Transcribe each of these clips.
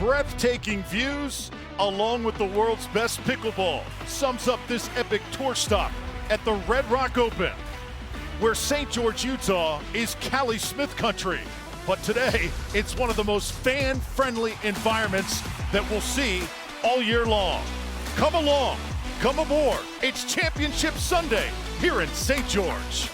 breathtaking views, along with the world's best pickleball, sums up this epic tour stop at the Red Rock Open, where St. George, Utah is Callie Smith country. But today, it's one of the most fan-friendly environments that we'll see all year long. Come along, come aboard. It's Championship Sunday here in St. George.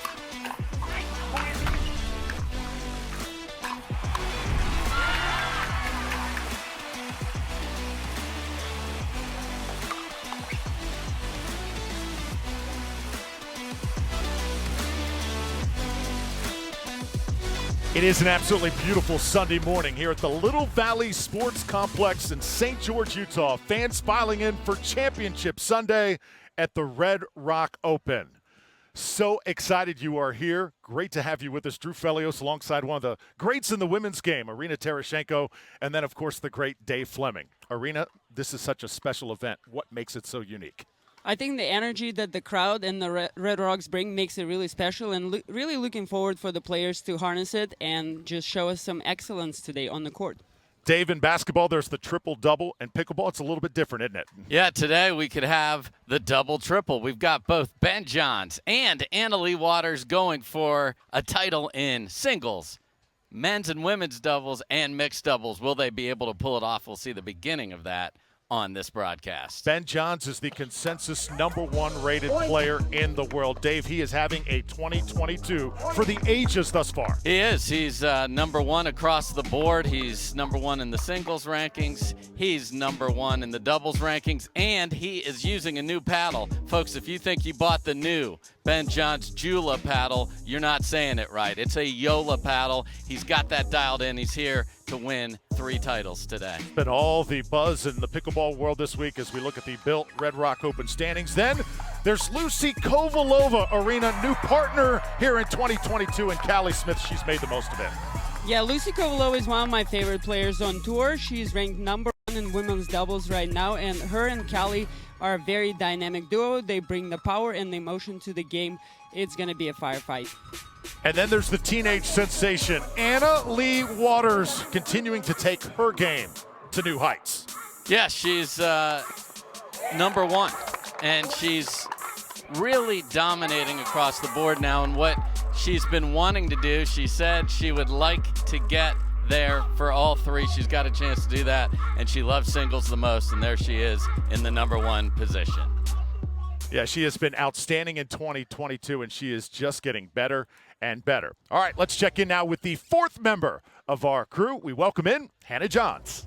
It is an absolutely beautiful Sunday morning here at the Little Valley Sports Complex in St. George, Utah. Fans filing in for Championship Sunday at the Red Rock Open. So excited you are here. Great to have you with us. Drew Felios alongside one of the greats in the women's game, Irina Tereshchenko, and then, of course, the great Dave Fleming. Irina, this is such a special event. What makes it so unique? I think the energy that the crowd and the Red Rocks bring makes it really special, and really looking forward for the players to harness it and just show us some excellence today on the court. Dave, in basketball, there's the triple-double, and pickleball, it's a little bit different, isn't it? Yeah, today we could have the double-triple. We've got both Ben Johns and Anna Leigh Waters going for a title in singles, men's and women's doubles, and mixed doubles. Will they be able to pull it off? We'll see the beginning of that on this broadcast. Ben Johns is the consensus #1 rated player in the world. Dave, he is having a 2022 for the ages thus far. He is. He's #1 across the board. He's #1 in the singles rankings. He's #1 in the doubles rankings, and he is using a new paddle. Folks, if you think you bought the new Ben Johns Jula paddle, you're not saying it right. It's a Yola paddle. He's got that dialed in. He's here to win 3 titles today. Been all the buzz in the pickleball world this week as we look at the built Red Rock Open standings. Then there's Lucy Kovalova, Irina, new partner here in 2022, and Callie Smith, she's made the most of it. Yeah, Lucy Kovalova is one of my favorite players on tour. She's ranked #1 in women's doubles right now, and her and Callie are a very dynamic duo. They bring the power and the emotion to the game. It's going to be a firefight. And then there's the teenage sensation, Anna Leigh Waters, continuing to take her game to new heights. Yeah, she's #1, and she's really dominating across the board now. And what she's been wanting to do, she said she would like to get there for all 3. She's got a chance to do that, and she loves singles the most, and there she is in the #1 position. Yeah, she has been outstanding in 2022, and she is just getting better and better. All right, let's check in now with the 4th member of our crew. We welcome in Hannah Johns.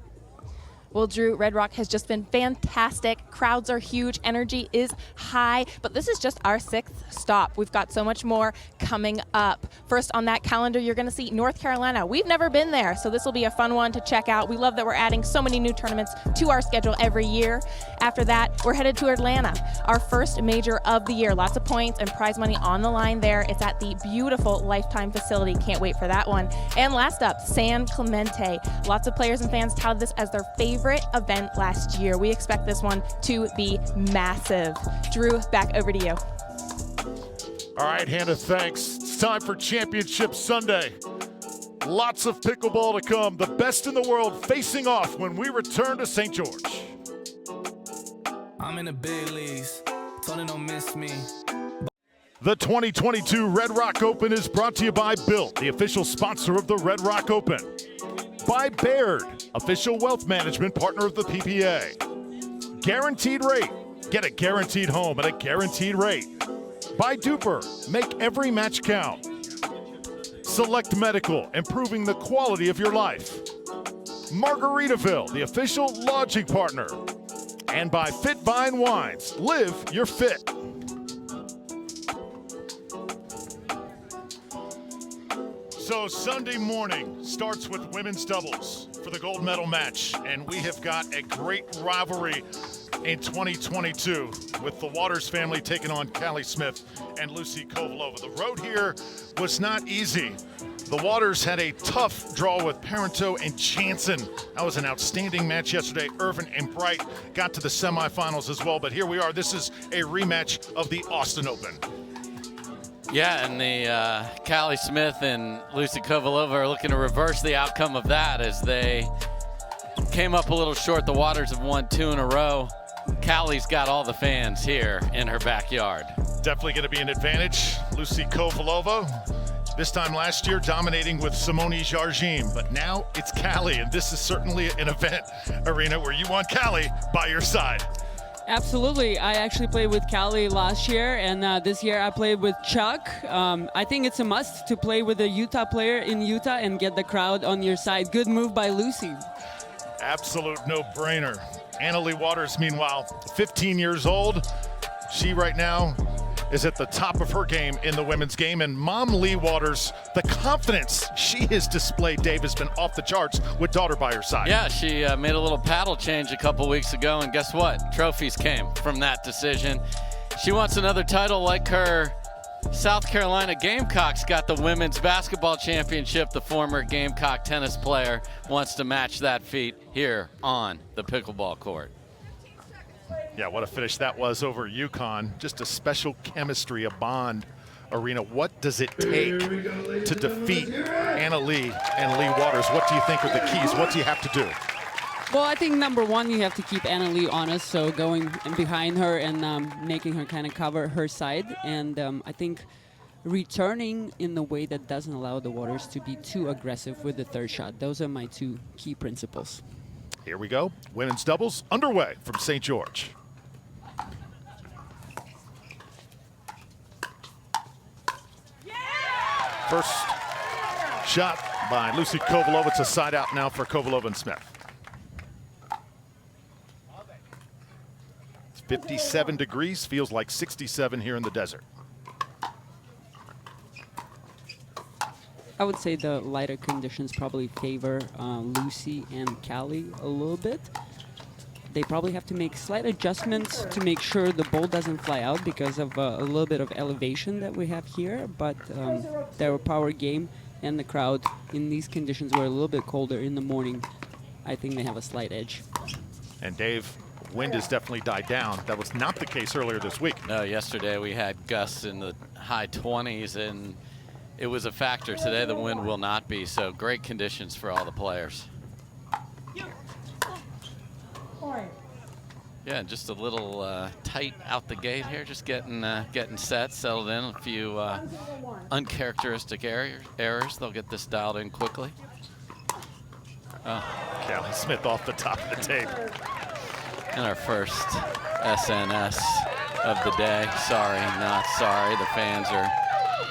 Well, Drew, Red Rock has just been fantastic. Crowds are huge. Energy is high. But this is just our 6th stop. We've got so much more coming up. First on that calendar, you're going to see North Carolina. We've never been there, so this will be a fun one to check out. We love that we're adding so many new tournaments to our schedule every year. After that, we're headed to Atlanta, our first major of the year. Lots of points and prize money on the line there. It's at the beautiful Lifetime facility. Can't wait for that one. And last up, San Clemente. Lots of players and fans touted this as their favorite event last year. We expect this one to be massive. Drew, back over to you. All right, Hannah, thanks. It's time for Championship Sunday. Lots of pickleball to come. The best in the world facing off when we return to St. George. I'm in the big leagues. Tony don't miss me. The 2022 Red Rock Open is brought to you by Built, the official sponsor of the Red Rock Open. By Baird, official wealth management partner of the PPA. Guaranteed Rate. Get a guaranteed home at a guaranteed rate. By Duper, make every match count. Select Medical, improving the quality of your life. Margaritaville, the official lodging partner. And by Fit Vine Wines, live your fit. So Sunday morning starts with women's doubles for the gold medal match, and we have got a great rivalry in 2022 with the Waters family taking on Callie Smith and Lucy Kovalova. The road here was not easy. The Waters had a tough draw with Parento and Jansen. That was an outstanding match yesterday. Irvin and Bright got to the semifinals as well, but here we are. This is a rematch of the Austin Open. Yeah, and the Callie Smith and Lucy Kovalova are looking to reverse the outcome of that as they came up a little short. The Waters have won 2 in a row. Callie's got all the fans here in her backyard. Definitely going to be an advantage. Lucy Kovalova, this time last year dominating with Simone Jardim, but now it's Callie, and this is certainly an event, Arena, where you want Callie by your side. Absolutely. I actually played with Callie last year, and this year I played with Chuck. I think it's a must to play with a Utah player in Utah and get the crowd on your side. Good move by Lucy. Absolute no-brainer. Annalie Waters, meanwhile, 15 years old. She right now is at the top of her game in the women's game. And Mom Lee Waters, the confidence she has displayed, Dave, has been off the charts with daughter by her side. Yeah, she made a little paddle change a couple weeks ago, and guess what? Trophies came from that decision. She wants another title like her South Carolina Gamecocks got the women's basketball championship. The former Gamecock tennis player wants to match that feat here on the pickleball court. Yeah, what a finish that was over UConn. Just a special chemistry, a bond. Arena, what does it take to defeat Annalie and Lee Waters? What do you think are the keys? What do you have to do? Well, I think number one, you have to keep Annalie honest, so going behind her and making her kind of cover her side. And I think returning in the way that doesn't allow the Waters to be too aggressive with the third shot. Those are my 2 key principles. Here we go. Women's doubles underway from St. George. First shot by Lucy Kovalova. It's a side out now for Kovalova and Smith. It's 57 degrees, feels like 67 here in the desert. I would say the lighter conditions probably favor Lucy and Callie a little bit. They probably have to make slight adjustments to make sure the ball doesn't fly out because of a little bit of elevation that we have here, but their power game and the crowd in these conditions were a little bit colder in the morning. I think they have a slight edge. And Dave, wind has definitely died down. That was not the case earlier this week. No, yesterday we had gusts in the high 20s, and it was a factor. Today the wind will not be, so great conditions for all the players. Yeah, just a little tight out the gate here, just getting set, settled in. A few uncharacteristic errors. They'll get this dialed in quickly. Callie Smith off the top of the tape. And our first SNS of the day. Sorry, not sorry. The fans are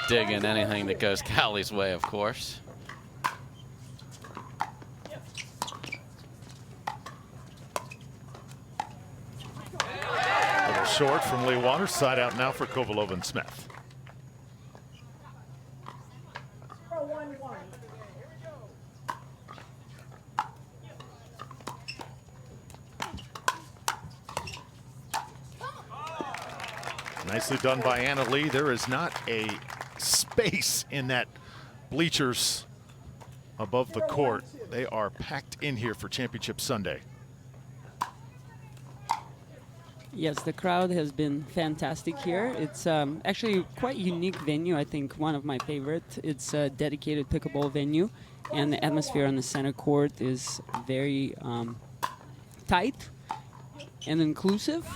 digging anything that goes Callie's way, of course. Short from Lee Waters, side out now for Kovalova and Smith. Nicely done by Annalie. There is not a space in that bleachers above the court. They are packed in here for Championship Sunday. Yes, the crowd has been fantastic here. It's actually quite unique venue. I think one of my favorite. It's a dedicated pickleball venue, and the atmosphere on the center court is very tight and inclusive.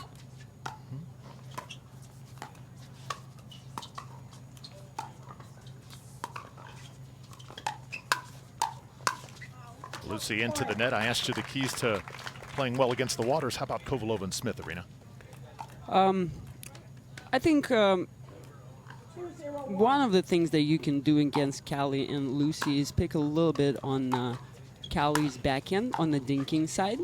Lucy into the net. I asked you the keys to playing well against the Waters. How about Kovalova and Smith, Arena? I think one of the things that you can do against Callie and Lucy is pick a little bit on Callie's backhand on the dinking side.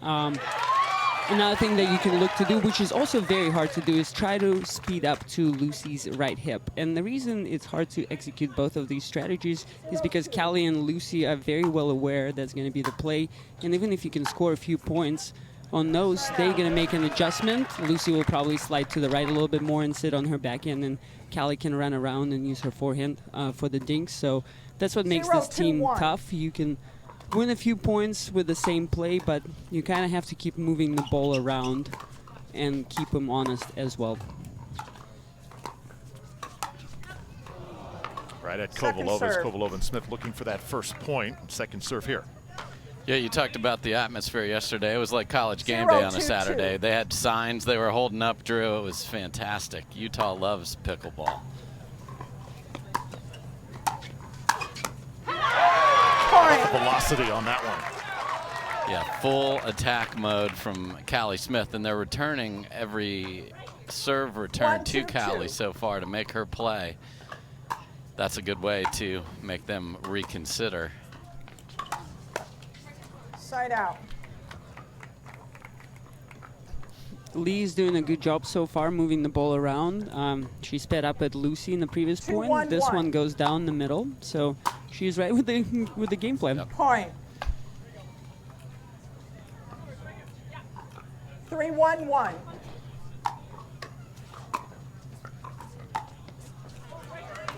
Another thing that you can look to do, which is also very hard to do, is try to speed up to Lucy's right hip. And the reason it's hard to execute both of these strategies is because Callie and Lucy are very well aware that's going to be the play. And even if you can score a few points on those, they're going to make an adjustment. Lucy will probably slide to the right a little bit more and sit on her backhand, and Callie can run around and use her forehand for the dinks. So that's what makes this team tough. You can win a few points with the same play, but you kind of have to keep moving the ball around and keep them honest as well. Right at Kovalova. Kovalova and Smith looking for that first point. Second serve here. Yeah, you talked about the atmosphere yesterday. It was like college game day on a Saturday. They had signs they were holding up, Drew. It was fantastic. Utah loves pickleball. The velocity on that one. Yeah, full attack mode from Callie Smith, and they're returning every serve return to Callie so far to make her play. That's a good way to make them reconsider. Side out. Lee's doing a good job so far moving the ball around. She sped up at Lucy in the previous point. 2-1-1. This one goes down the middle, so she's right with the game plan. Yep. Point. 3-1-1.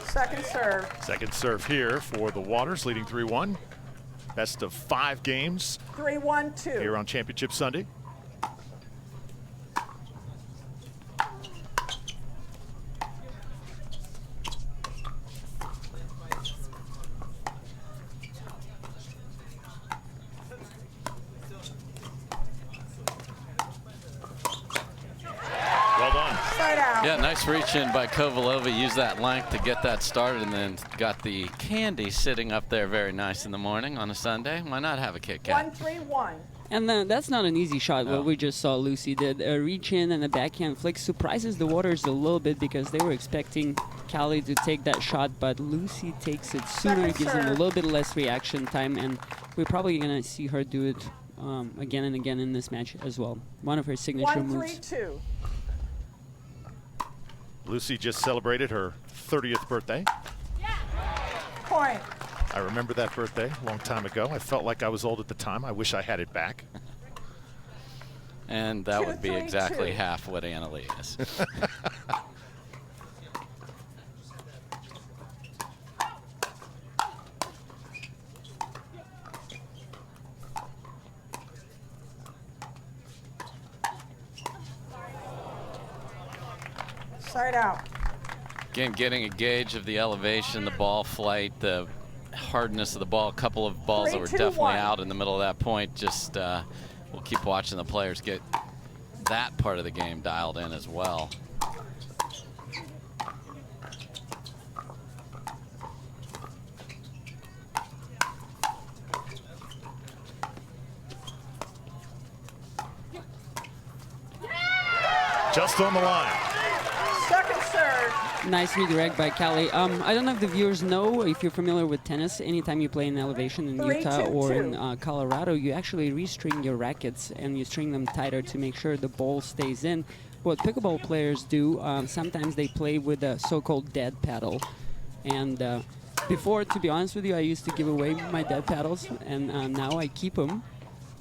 Second serve. Second serve here for the Waters, leading 3-1. Best of 5 games 3-1-2. here on Championship Sunday. Well done. Side out. Yeah, nice reach in by Kovalova. Used that length to get that started, and then got the candy sitting up there very nice in the morning on a Sunday. Why not have a Kit Kat? 1-3-1. And that's not an easy shot. No. What we just saw Lucy did. A reach in and a backhand flick surprises the Waters a little bit because they were expecting Callie to take that shot, but Lucy takes it sooner, Second gives them a serve. little bit less reaction time, and we're probably going to see her do it again and again in this match as well. One of her signature moves. 1-3-2. Lucy just celebrated her 30th birthday. Point. I remember that birthday a long time ago. I felt like I was old at the time. I wish I had it back. And that would be 2-3-2. exactly half what Anna Lee is. Side out. Again, getting a gauge of the elevation, the ball flight, the hardness of the ball. A couple of balls that were 3-2-1. definitely out in the middle of that point. Just we'll keep watching the players get that part of the game dialed in as well. Just on the line. Second serve. Nice redirect by Callie. I don't know if the viewers know, if you're familiar with tennis, anytime you play in elevation in Utah or in Colorado, you actually restring your rackets and you string them tighter to make sure the ball stays in. What pickleball players do, sometimes they play with a so-called dead paddle. And before, to be honest with you, I used to give away my dead paddles, and now I keep them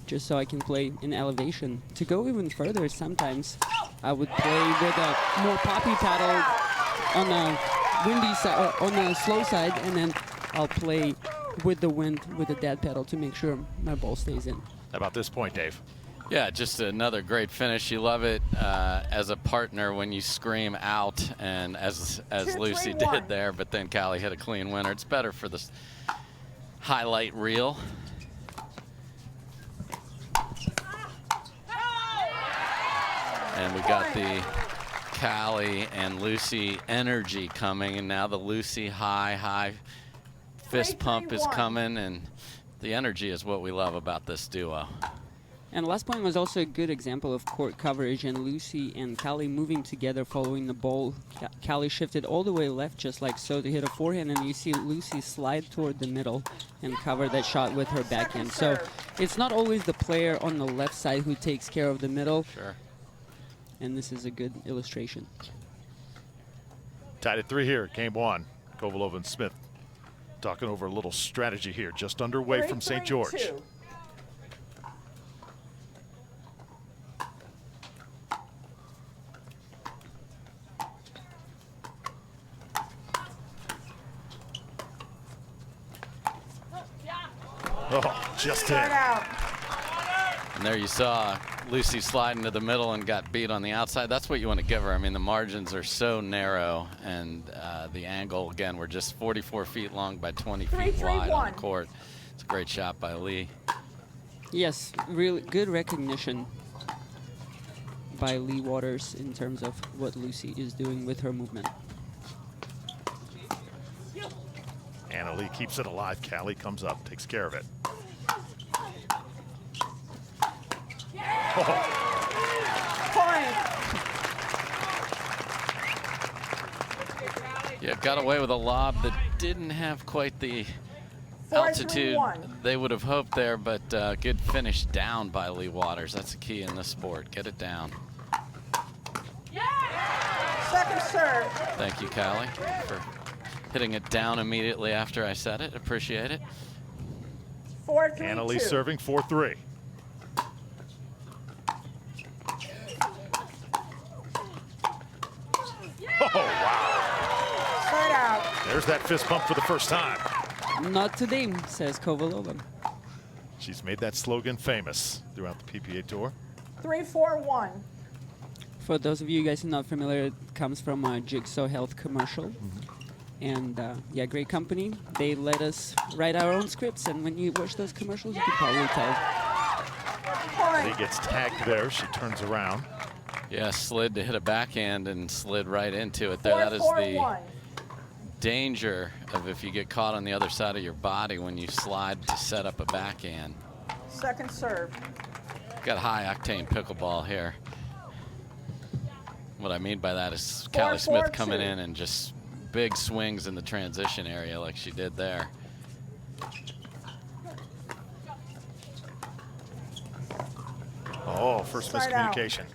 just so I can play in elevation. To go even further, sometimes I would play with a more poppy paddle on the windy side, on the slow side, and then I'll play with the wind with a dead pedal to make sure my ball stays in. How about this point, Dave? Yeah, just another great finish. You love it as a partner when you scream out, and as Lucy 2-3-1. did there, but then Callie hit a clean winner. It's better for the highlight reel. And we got the Callie and Lucy energy coming, and now the Lucy high fist pump is 3-3-1. coming, and the energy is what we love about this duo. And the last point was also a good example of court coverage, and Lucy and Callie moving together following the ball. Callie shifted all the way left just like so to hit a forehand, and you see Lucy slide toward the middle and cover that shot with her backhand. So it's not always the player on the left side who takes care of the middle. Sure. And this is a good illustration. Tied at 3 here, game 1. Kovalova and Smith talking over a little strategy here, just underway from St. George. 3-3-2. Oh, just in. Side out. And there you saw Lucy slide into the middle and got beat on the outside. That's what you want to give her. I mean, the margins are so narrow, and the angle, again, we're just 44 feet long by 20 feet wide on the court. It's a great shot by Lee. Yes, really good recognition by Lee Waters in terms of what Lucy is doing with her movement. Anna Lee keeps it alive. Callie comes up, takes care of it. Oh. Point. Yeah, got away with a lob that didn't have quite the 4-3-1. altitude they would have hoped there, but good finish down by Lee Waters. That's the key in this sport. Get it down. Second serve. Thank you, Callie, for hitting it down immediately after I said it. Appreciate it. 4-3-2. Anna Lee serving 4-3. Oh, wow. Side out. There's that fist pump for the first time. Not today, says Kovalova. She's made that slogan famous throughout the PPA Tour. 3-4-1. For those of you guys who are not familiar, it comes from a Jigsaw Health commercial. And yeah, great company. They let us write our own scripts, and when you watch those commercials, you can probably tell. Lee gets tagged there. She turns around. Yeah, slid to hit a backhand and slid right into it there. That is the 4-4-1. danger of if you get caught on the other side of your body when you slide to set up a backhand. Second serve. Got high octane pickleball here. What I mean by that is Callie Smith coming 4-4-2. in and just big swings in the transition area like she did there. Oh, first Side out. miscommunication.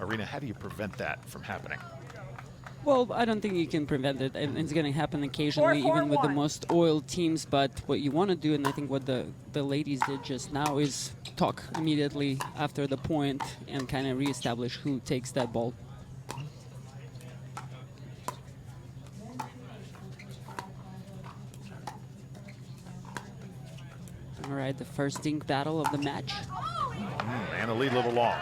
Arena, how do you prevent that from happening? Well, I don't think you can prevent it, and it's going to happen occasionally, even with the 4-4-1. most oiled teams. But what you want to do, and I think what the ladies did just now, is talk immediately after the point and kind of reestablish who takes that ball. All right, the first dink battle of the match. Anna Lee a little long.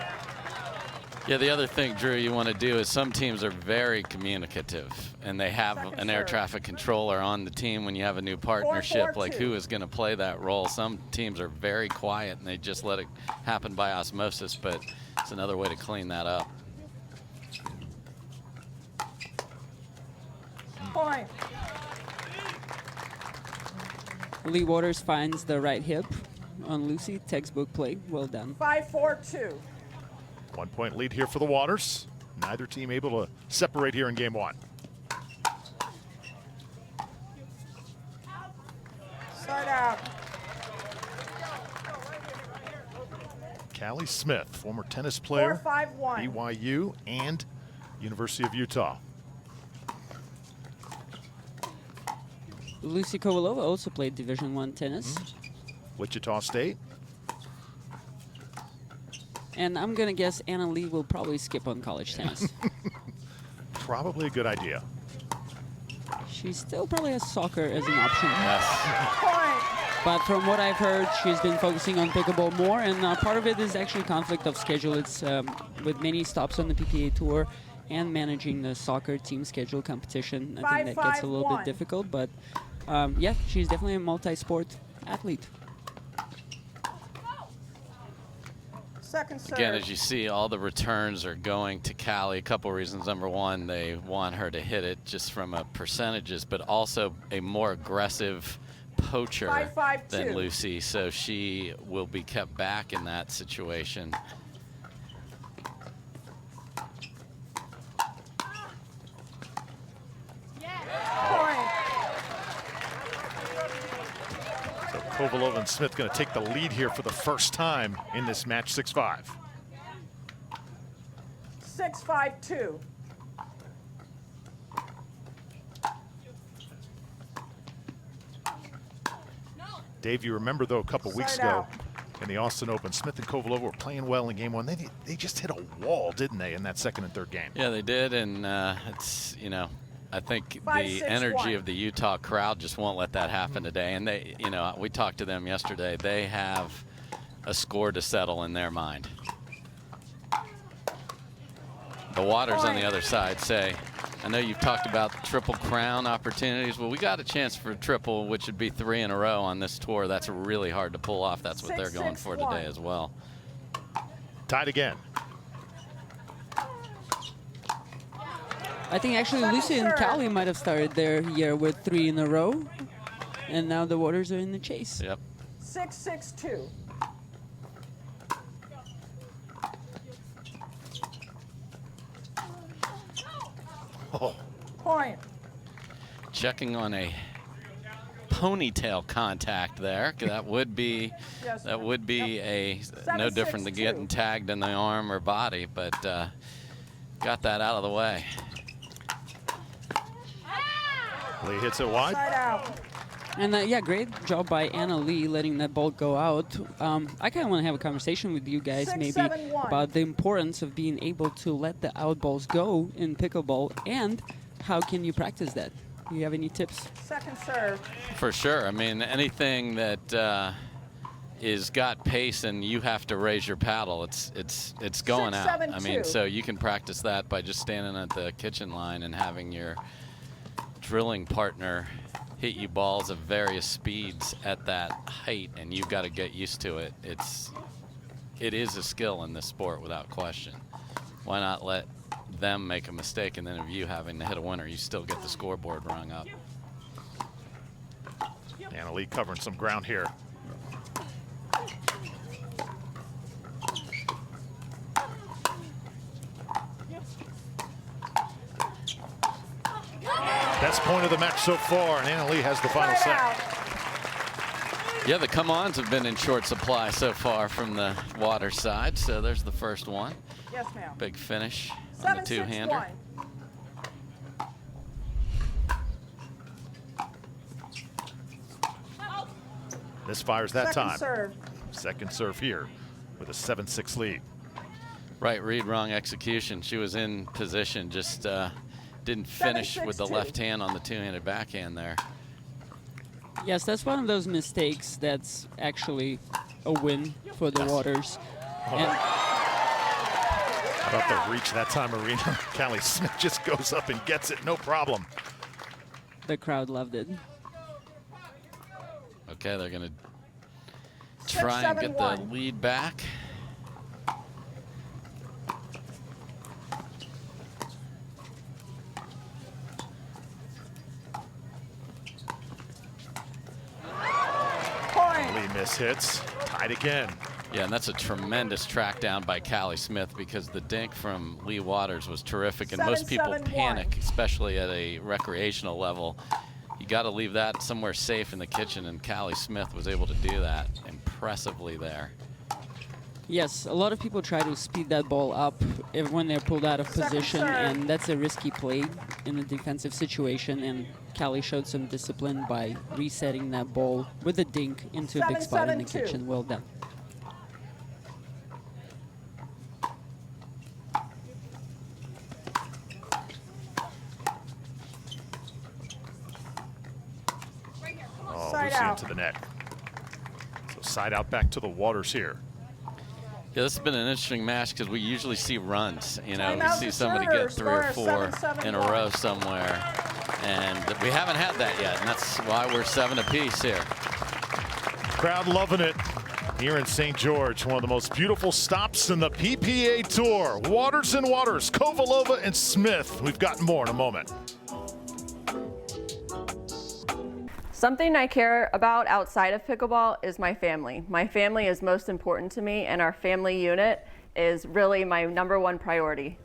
Yeah, the other thing, Drew, you want to do is some teams are very communicative, and they have an air traffic controller on the team when you have a new partnership, like 4-4-2. who is going to play that role. Some teams are very quiet, and they just let it happen by osmosis, but it's another way to clean that up. Point. Lee Waters finds the right hip on Lucy. Textbook play. Well done. 5-4-2. 1 point lead here for the Waters. Neither team able to separate here in game one. Side out. Callie Smith, former tennis player, 4-5-1. BYU and University of Utah. Lucy Kovalova also played Division I tennis. Wichita State. And I'm going to guess Anna Lee will probably skip on college tennis. Probably a good idea. She still probably has soccer as an option. Yes. Point. But from what I've heard, she's been focusing on pickleball more, and part of it is actually conflict of schedule. It's with many stops on the PPA Tour and managing the soccer team schedule competition. I think that gets a little 5-5-1. bit difficult, but yeah, she's definitely a multi-sport athlete. Second serve. Again, as you see, all the returns are going to Callie. A couple reasons. Number one, they want her to hit it just from a percentages, but also a more aggressive poacher 5-5-2. than Lucy, so she will be kept back in that situation. Point. So Kovalova and Smith going to take the lead here for the first time in this match, 6-5. 6-5-2. Dave, you remember, though, a couple weeks Side ago out. in the Austin Open, Smith and Kovalova were playing well in game one. They just hit a wall, didn't they, in that second and third game? Yeah, they did, and it's, you know, I think 5, the 6, energy 1. of the Utah crowd just won't let that happen today. And they, you know, we talked to them yesterday. They have a score to settle in their mind. The Waters on the other side say, I know you've talked about triple crown opportunities. Well, we got a chance for triple, which would be 3 in a row on this tour. That's really hard to pull off. That's what they're going for today as well. Tied again. I think actually Lucy and Callie might have started their year with 3 in a row, and now the Waters are in the chase. Yep. 6-6-2. Oh. Point. Checking on a ponytail contact there. That would be a no different than getting tagged in the arm or body, but got that out of the way. Lee hits it wide. Side out. And yeah, great job by Anna Lee letting that ball go out. I kind of want to have a conversation with you guys 6-7-1. about the importance of being able to let the out balls go in pickleball, and how can you practice that? Do you have any tips? Second serve. For sure. I mean, anything that is got pace and you have to raise your paddle, it's going out. I mean, so you can practice that by just standing at the kitchen line and having your drilling partner hit you balls of various speeds at that height, and you've got to get used to it. It is a skill in this sport without question. Why not let them make a mistake, and then if you having to hit a winner, you still get the scoreboard rung up. Anna Lee covering some ground here. Best point of the match so far, and Anna Lee has the final set. Yeah, the come-ons have been in short supply so far from the water side, so there's the first one. Yes, ma'am. Big finish on the two-hander. 7-6-1. This fires that time. Serve. Second serve here with a 7-6 lead. Right read, wrong execution. She was in position, just didn't finish with the left hand on the two-handed backhand there. Yes, that's one of those mistakes that's actually a win for the Waters. Oh. How about the reach that time, Marina? Callie Smith just goes up and gets it, no problem. The crowd loved it. Okay, they're going to try and get the lead back. Hits, tied again. Yeah, and that's a tremendous track down by Callie Smith, because the dink from Lee Waters was terrific, and most people panic, especially at a recreational level. You got to leave that somewhere safe in the kitchen, and Callie Smith was able to do that impressively there. Yes, a lot of people try to speed that ball up when they're pulled out of position, and that's a risky play in a defensive situation, and Callie showed some discipline by resetting that ball with a dink into a big spot in the kitchen. Well done. Oh, Lucy into the net. So side out back to the Waters here. Yeah, this has been an interesting match because we usually see runs. You know, we see somebody get 3 or 4 in a row somewhere, and we haven't had that yet, and that's why we're 7 apiece here. Crowd loving it here in St. George. One of the most beautiful stops in the PPA Tour. Waters and Waters, Kovalova and Smith. We've got more in a moment. Something I care about outside of pickleball is my family. My family is most important to me, and our family unit is really my #1 priority.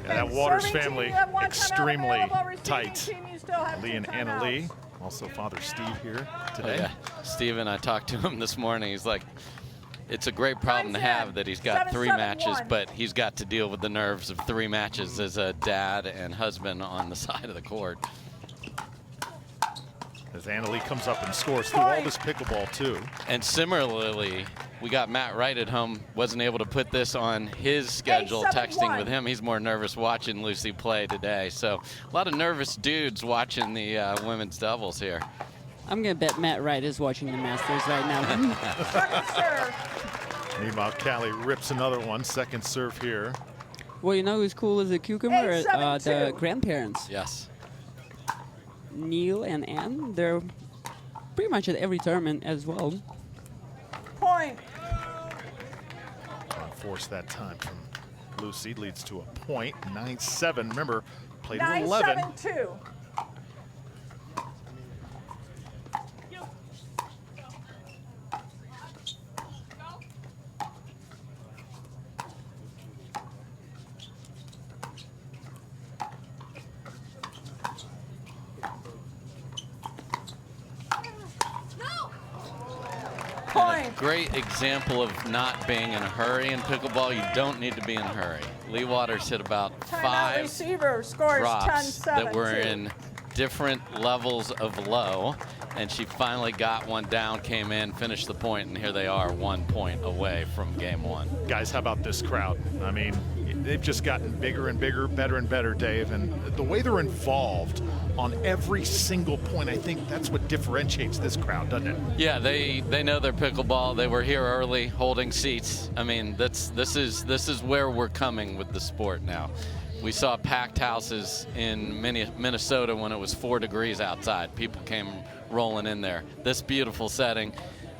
Yeah, that Waters family, extremely tight. Lee and Anna Lee. Also Father Steve here today. Oh, yeah. Steven, I talked to him this morning. He's like, it's a great problem to have that he's got 3 matches, but he's got to deal with the nerves of 3 matches as a dad and husband on the side of the court. As Anna Lee comes up and scores through all this pickleball, too. And similarly, we got Matt Wright at home, wasn't able to put this on his schedule, texting with him. He's more nervous watching Lucy play today. So a lot of nervous dudes watching the women's doubles here. I'm going to bet Matt Wright is watching the Masters right now. Meanwhile, Callie rips another one. Second serve here. Well, you know who's cool as a cucumber? 8-7-2. The grandparents, Yes. Neil and Anne. They're pretty much at every tournament as well. Point. Force that time from Lucy leads to a point. 9-7. Remember, played to 11. 9-7-2. And a great example of not being in a hurry in pickleball. You don't need to be in a hurry. Lee Waters hit about Timeout 5 receiver scores drops 10-7. that were in different levels of low, and she finally got one down, came in, finished the point, and here they are 1 point away from game one. Guys, how about this crowd? I mean, they've just gotten bigger and bigger, better and better, Dave. And the way they're involved on every single point, I think that's what differentiates this crowd, doesn't it? Yeah, they know their pickleball. They were here early, holding seats. I mean, this is where we're coming with the sport now. We saw packed houses in Minnesota when it was 4 degrees outside. People came rolling in there. This beautiful setting.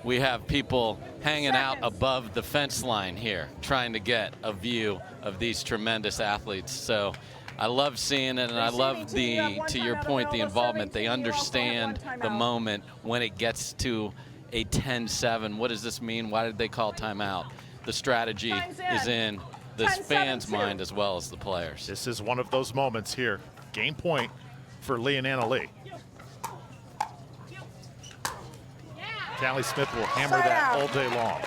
We have people hanging out above the fence line here, trying to get a view of these tremendous athletes. So I love seeing it, and I love to your point, the involvement. They understand the moment when it gets to a 10-7. What does this mean? Why did they call timeout? The strategy is in this fan's mind as well as the players. This is one of those moments here. Game point for Lee and Anna Lee. Callie Smith will hammer that all day long.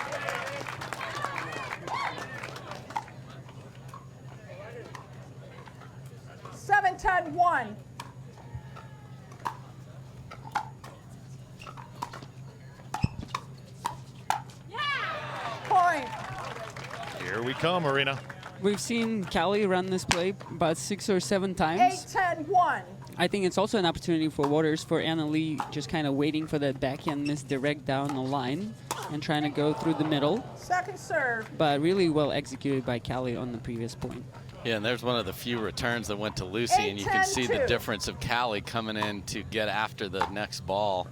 Seven, 10-1. Point. Here we come, Marina. We've seen Callie run this play about 6 or 7 times. 8-10-1. I think it's also an opportunity for Waters, for Anna Lee, just kind of waiting for that backhand miss direct down the line and trying to go through the middle. Second serve. But really well executed by Callie on the previous point. Yeah, and there's one of the few returns that went to Lucy, and you can see the difference of Callie coming in to get after the next ball.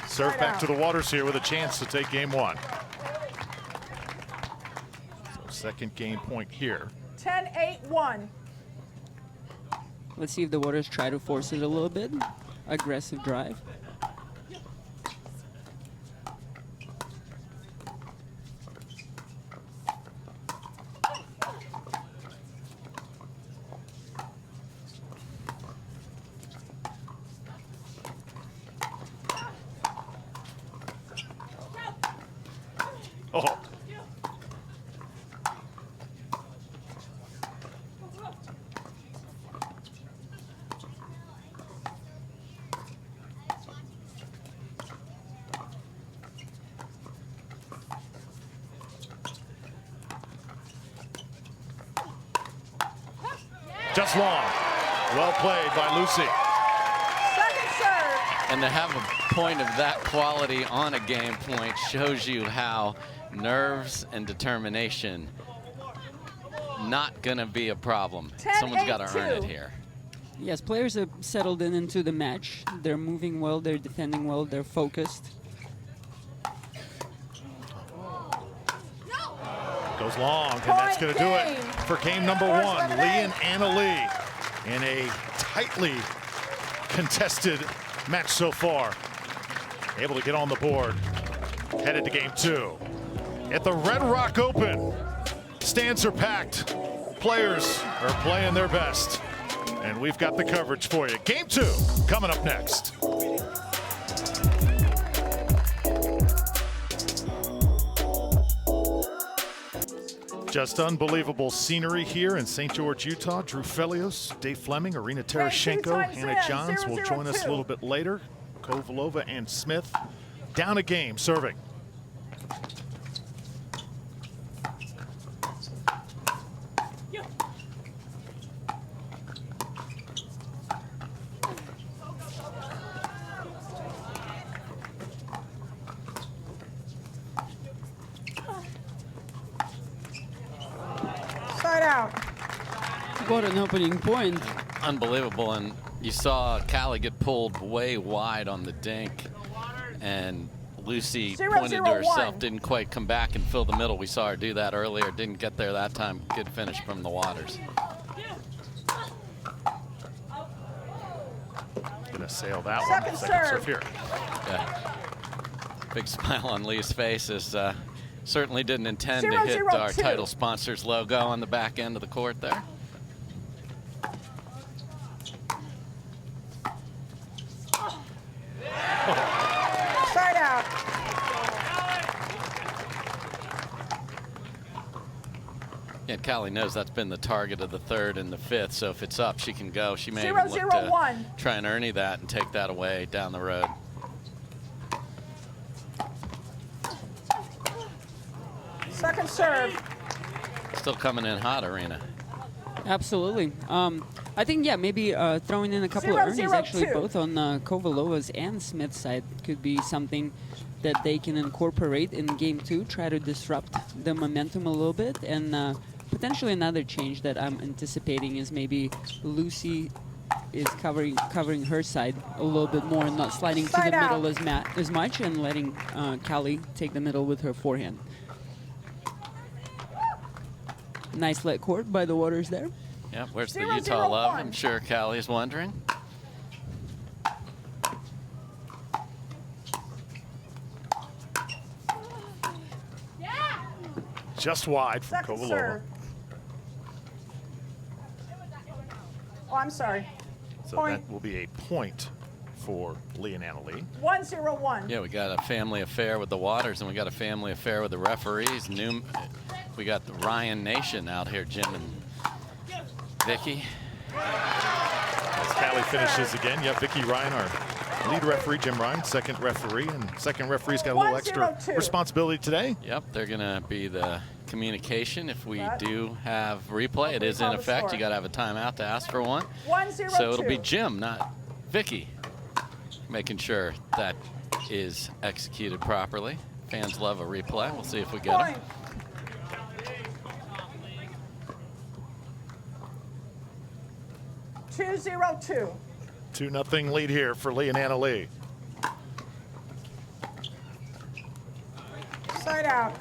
Serve back to the Waters here with a chance to take game one. So second game point here. 10-8-1. Let's see if the Waters try to force it a little bit. Aggressive drive. Oh. Just long. Well played by Lucy. Second serve. And to have a point of that quality on a game point shows you how nerves and determination not gonna be a problem. 10-8-2. Someone's got to earn it here. Yes, players have settled into the match. They're moving well, they're defending well, they're focused. Goes long, and that's going to do it for game number one. Lee and Anna Lee in a tightly contested match so far. Able to get on the board. Headed to game two. At the Red Rock Open, stands are packed. Players are playing their best. And we've got the coverage for you. Game two coming up next. Just unbelievable scenery here in St. George, Utah. Drew Felios, Dave Fleming, Irina Terashenko, Hannah Johns will join us a little bit later. Kovalova and Smith down a game serving. What an opening point. Unbelievable. And you saw Callie get pulled way wide on the dink. And Lucy pointed to herself, didn't quite come back and fill the middle. We saw her do that earlier. Didn't get there that time. Good finish from the Waters. Gonna sail that Second one. Second serve serve. here. Yeah. Big smile on Lee's face as certainly didn't intend to 0-0-2. hit our title sponsor's logo on the back end of the court there. Side out. And Callie knows that's been the target of the third and the fifth, so if it's up, she can go. She may 0-0-1. even look to try and Ernie that and take that away down the road. Second serve. Still coming in hot, Arena. Absolutely. I think, yeah, maybe throwing in a couple of Ernies, actually, 0-0-2. both on Kovalova's and Smith's side could be something that they can incorporate in game 2, try to disrupt the momentum a little bit. And potentially another change that I'm anticipating is maybe Lucy is covering her side a little bit more and not sliding to Side the out. middle as much and letting Callie take the middle with her forehand. Nice let court by the Waters there. Yeah, where's the 0-0-1. Utah love? I'm sure Callie is wondering. Just wide from Second Kovalova. serve. Oh, I'm sorry. So Point. that will be a point for Lee and Annalee. 1-0-1. Yeah, we got a family affair with the Waters, and we got a family affair with the referees. We got the Ryan Nation out here, Jim and Vicky. As Callie finishes again, yeah, Vicky Ryan, our lead referee, Jim Ryan, second referee, and second referee's got a little extra 1-0-2. responsibility today. Yep, they're going to be the communication if we Right. do have replay. It is in Call the effect. score. You got to have a timeout to ask for one. 1-0-2. So it'll be Jim, not Vicky, making sure that is executed properly. Fans love a replay. We'll see if we get Point. it. Two 2-0-2. 2-0 lead here for Lee and Annalee. Side out.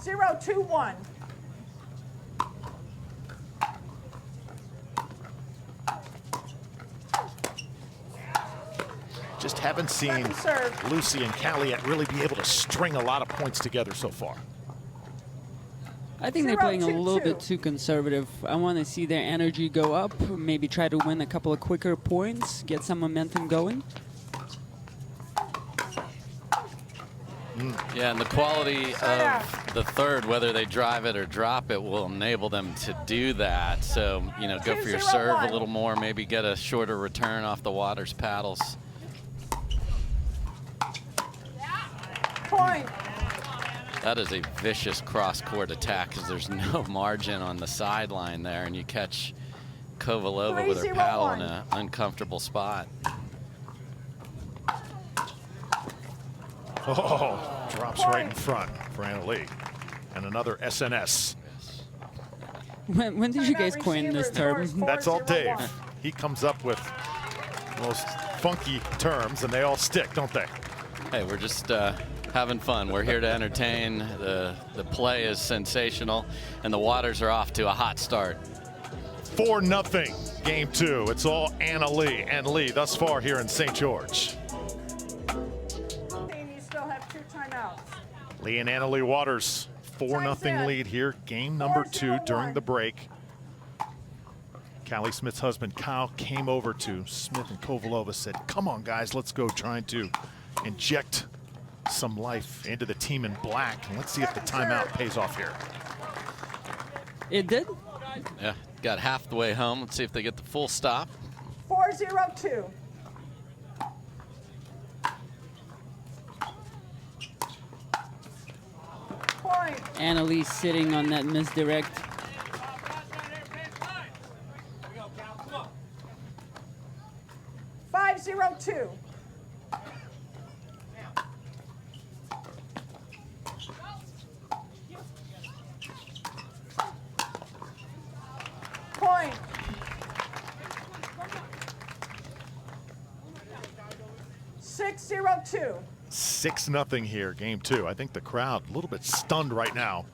Zero, 2-1. Just haven't seen Second serve. Lucy and Callie really be able to string a lot of points together so far. I think they're 0-2-2. playing a little bit too conservative. I want to see their energy go up, maybe try to win a couple of quicker points, get some momentum going. Yeah, and the quality Side out. of the third, whether they drive it or drop it, will enable them to do that. So, you know, go for your 2-0-1. serve a little more, maybe get a shorter return off the Waters paddles. Point. That is a vicious cross-court attack because there's no margin on the sideline there, and you catch Kovalova with her paddle in 3-0-1. an uncomfortable spot. Oh, drops right in front for Annalee. And another SNS. When did you guys Timeout coin this receivers, term? That's all Dave. 4-0-1. He comes up with the most funky terms, and they all stick, don't they? Hey, we're just having fun. We're here to entertain. The play is sensational, and the Waters are off to a hot start. 4-0 game two. It's all Annalee and Lee thus far here in St. George. You still have 2 timeouts. Lee and Annalee Waters, 4-0 Time's in. lead here. Game number 2 4-0-1. during the break. Callie Smith's husband, Kyle, came over to Smith and Kovalova, said, come on, guys, let's go, trying to inject some life into the team in black. And let's see if the timeout pays off here. It did? Yeah, got half the way home. Let's see if they get the full stop. 4-0-2. Point. Annalee sitting on that misdirect. Five, 0-2. 6-0-2. 6-0 here, game 2. I think the crowd a little bit stunned right now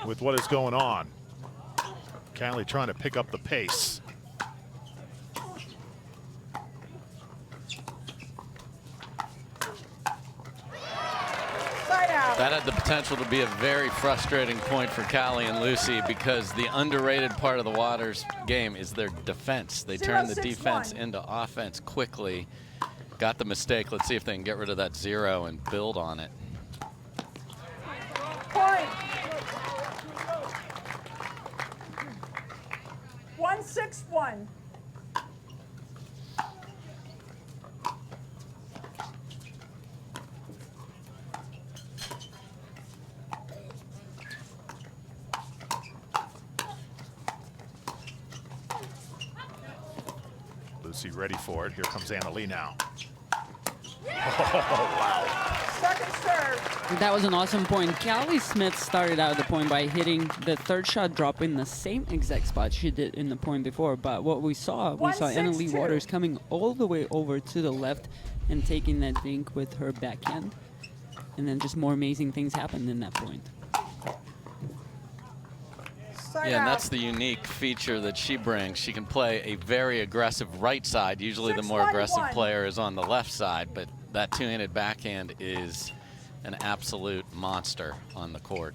with what is going on. Callie trying to pick up the pace. Side out. That had the potential to be a very frustrating point for Callie and Lucy because the underrated part of the Waters game is their defense. They turn the 0-6-1. defense into offense quickly. Got the mistake. Let's see if they can get rid of that 0 and build on it. Point. 1-6-1. Lucy ready for it. Here comes Annalie now. Oh, wow. Second serve. That was an awesome point. Callie Smith started out the point by hitting the third shot drop in the same exact spot she did in the point before. But what we saw 1-6-2. Annalie Waters coming all the way over to the left and taking that dink with her backhand. And then just more amazing things happened in that point. Side Yeah, and out. that's the unique feature that she brings. She can play a very aggressive right side. Usually the more aggressive 6-1-1. player is on the left side, but that two-handed backhand is an absolute monster on the court.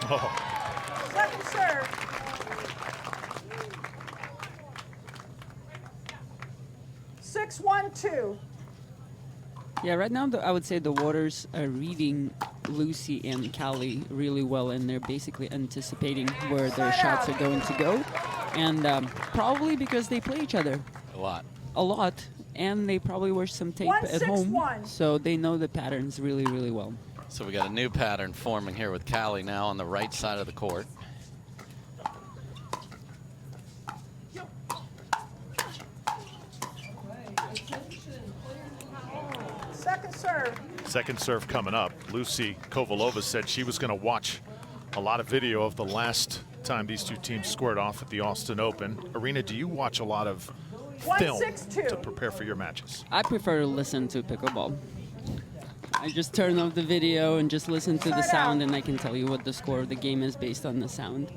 Oh, Second serve. Six, 1-2. Yeah, right now I would say the Waters are reading Lucy and Callie really well, and they're basically anticipating where their shots are going to go. And probably because they play each other A lot. and they probably watch some tape at home, 1-6-1. so they know the patterns really, really well. So we got a new pattern forming here with Callie now on the right side of the court. Second serve. second serve coming up. Lucy Kovalova said she was going to watch a lot of video of the last time these two teams squared off at the Austin Open. Arena, do you watch a lot of film 1-6-2. to prepare for your matches? I prefer to listen to pickleball. I just turn off the video and just listen to the sound, and I can tell you what the score of the game is based on the sound.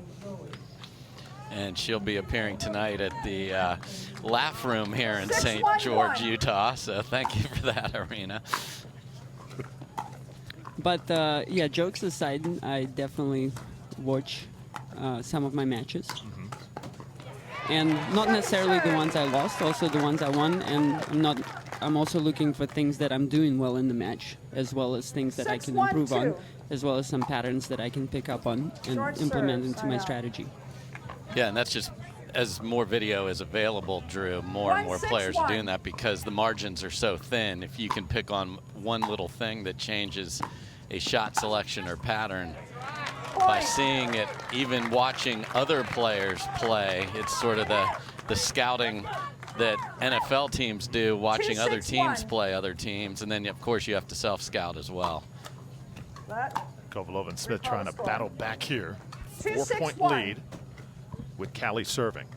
And she'll be appearing tonight at the Laugh Room here in St. 6-1-1. George, Utah. So thank you for that, Arena. But yeah, jokes aside, I definitely watch some of my matches. And not necessarily the ones I lost, also the ones I won. And I'm also looking for things that I'm doing well in the match, as well as things that I can improve on, 6-1-2. as well as some patterns that I can pick up on and Short implement serve, into my side out. strategy. Yeah, and that's just as more video is available, Drew, more and more players are 1-6-1. doing that because the margins are so thin. If you can pick on one little thing that changes a shot selection or pattern, by seeing it, even watching other players play, it's sort of the scouting that NFL teams do, watching other 2-6-1. teams play other teams, and then of course you have to self-scout as well. That Kovalova and Smith trying to battle back here. 2-6-1. 4-point lead with Callie serving.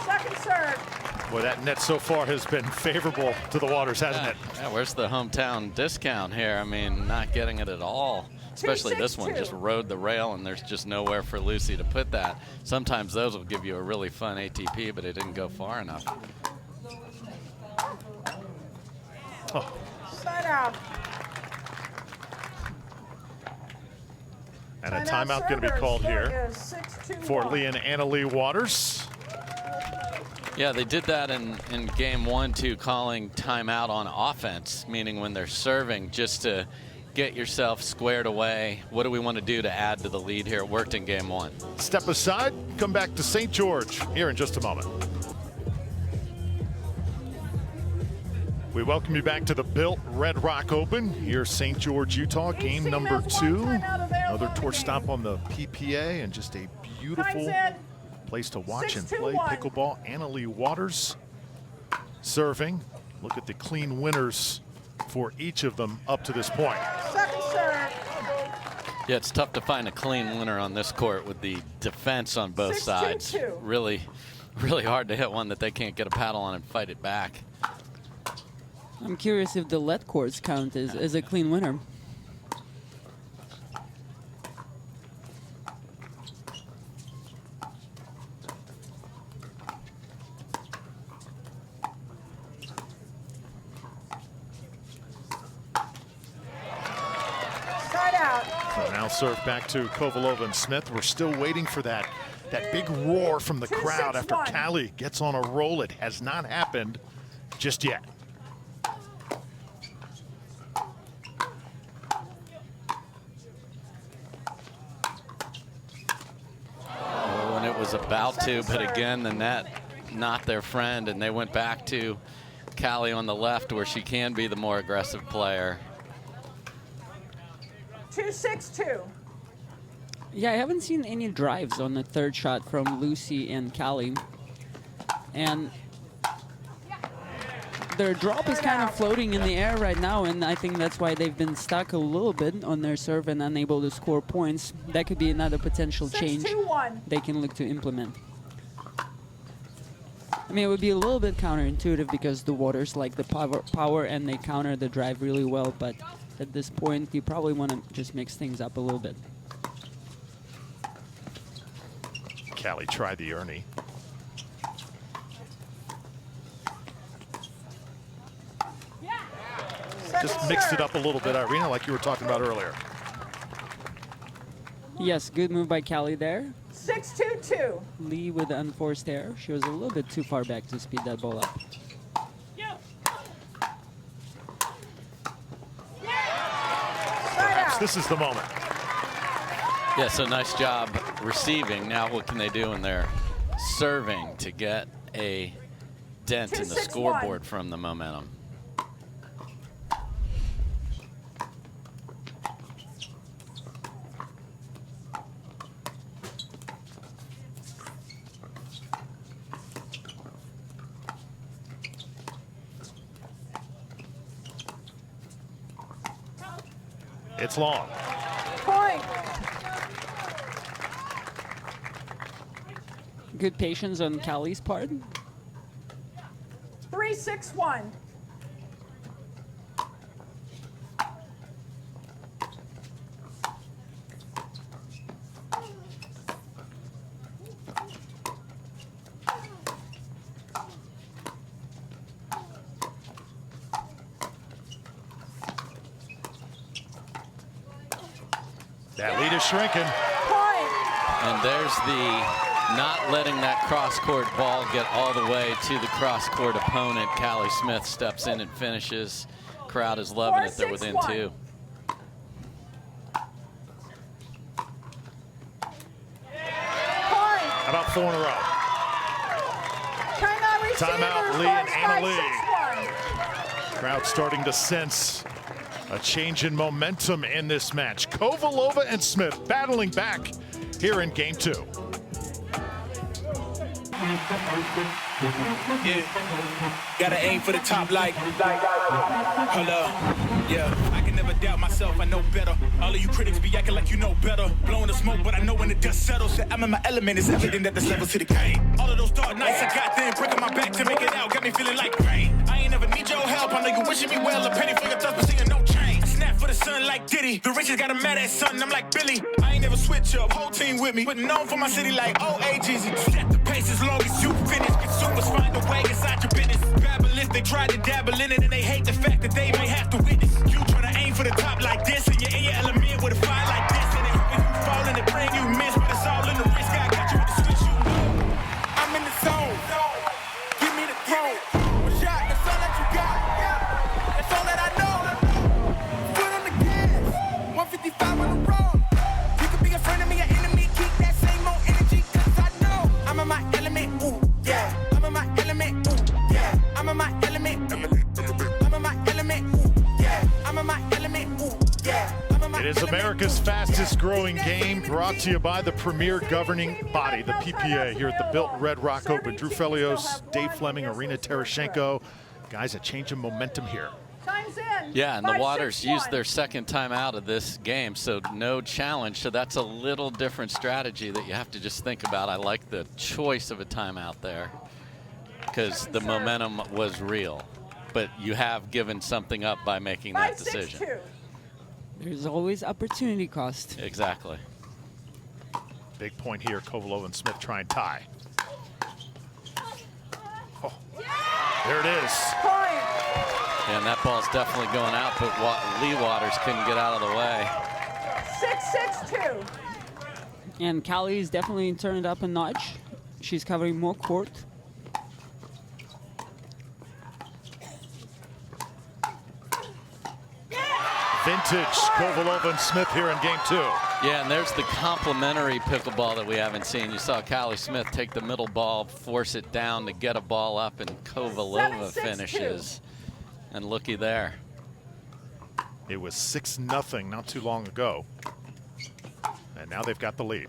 second serve. Boy, that net so far has been favorable to the Waters, hasn't it? Yeah, where's the hometown discount here? I mean, not getting it at all. Especially this one, 2-6-2. just rode the rail, and there's just nowhere for Lucy to put that. Sometimes those will give you a really fun ATP, but it didn't go far enough. Oh, Side out. and a Timeout timeout going to be server. called Score here is 6-2-1. for Lee and Annalie Waters. Yeah, they did that in game 1 too, calling timeout on offense, meaning when they're serving, just to get yourself squared away. What do we want to do to add to the lead here? It worked in game 1. Step aside, come back to St. George here in just a moment. We welcome you back to the Built Red Rock Open here, St. George, Utah, game number 2. Another tour stop on the PPA, and just a beautiful place to watch and play pickleball. Annalie Waters serving. Look at the clean winners for each of them up to this point. Second serve. Yeah, it's tough to find a clean winner on this court with the defense on both 6-2-2. sides. Really hard to hit one that they can't get a paddle on and fight it back. I'm curious if the lead courts count as a clean winner. Side out. So now serve back to Kovalova and Smith. We're still waiting for that big roar from the crowd after 2-6-1. Callie gets on a roll. It has not happened just yet. When it was about to, but again, the net not their friend, and they went back to Callie on the left where she can be the more aggressive player. 2-6-2. Yeah, I haven't seen any drives on the third shot from Lucy and Callie. And their drop is kind of floating in the air right now, and I think that's why they've been stuck a little bit on their serve and unable to score points. That could be another potential change 6-2-1. they can look to implement. I mean, it would be a little bit counterintuitive because the Waters like the power and they counter the drive really well, but at this point, you probably want to just mix things up a little bit. Callie tried the Ernie. Just mixed it up a little bit, Irina, like you were talking about earlier. Yes, good move by Callie there. 6-2-2. Lee with the unforced error. She was a little bit too far back to speed that ball up. Perhaps this is the moment. Yeah, so nice job receiving. Now what can they do in their serving to get a dent in the 2-6-1. scoreboard from the momentum? It's long. Point. Good patience on Callie's part. 3-6-1. That lead is shrinking. Point. And there's the not letting that cross-court ball get all the way to the cross-court opponent. Callie Smith steps in and finishes. Crowd is loving it. They're within 4-6-1. 2. Point. How about 4 in a row? Timeout receivers. Timeout, Lee and Anna Lee. 5-6-1. Crowd starting to sense a change in momentum in this match. Kovalova and Smith battling back here in game 2. Yeah, gotta aim for the top like, hold up, yeah, I can never doubt myself, I know better. All of you critics be acting like you know better. Blowing the smoke, but I know when the dust settles that I'm in my element, it's evident that there's levels to the game. All of those dark nights I got there, breaking my back to make it out, got me feeling like rain. I ain't never need your help, I know you wishing me well, a penny for your thoughts, but seeing no change. I snap for the sun like Diddy, the riches got a mad ass son, I'm like Billy. I ain't never switch up, whole team with me, but known for my city like OAGs. Set the pace as long as you finish. Consumers find a way inside your business. Babble if they try to dabble in it and they hate the fact that they may have to witness. You try to aim for the top like this and you're in your element with a fire like this. And they hoping you fall and they praying you miss, but it's all in the risk. I got you with the switch, you know. I'm in the zone. Give me the throne. One shot, that's all that you got. That's all that I know. Foot on the gas. 155 on the road. You could be a friend of me, an enemy. Keep that same old energy, cause I know I'm in my element. Ooh, yeah. I'm in my element. Ooh, yeah. I'm in my element. It is America's fastest growing game, brought to you by the premier governing body, the PPA, here at the Built Red Rock Open. Drew Felios, Dave Fleming, Arina Tereshchenko. Guys, a change of momentum here. Time's in. Yeah, and the 5, Waters 6, 1. used their second time out of this game, so no challenge. So that's a little different strategy that you have to just think about. I like the choice of a timeout there because the momentum was real. But you have given something up by making that 5, 6, decision. 2. There's always opportunity cost. Exactly. Big point here. Kovalova and Smith try and tie. Oh, there it is. Point. And that ball's definitely going out, but Lee Waters couldn't get out of the way. 6, 6, 2. And Callie is definitely turned it up a notch. She's covering more court. Vintage Kovalova and Smith here in game 2. Yeah, and there's the complementary pickleball that we haven't seen. You saw Callie Smith take the middle ball, force it down to get a ball up, and Kovalova 7, 6, 2. finishes. And looky there. It was 6-0 not too long ago. And now they've got the lead.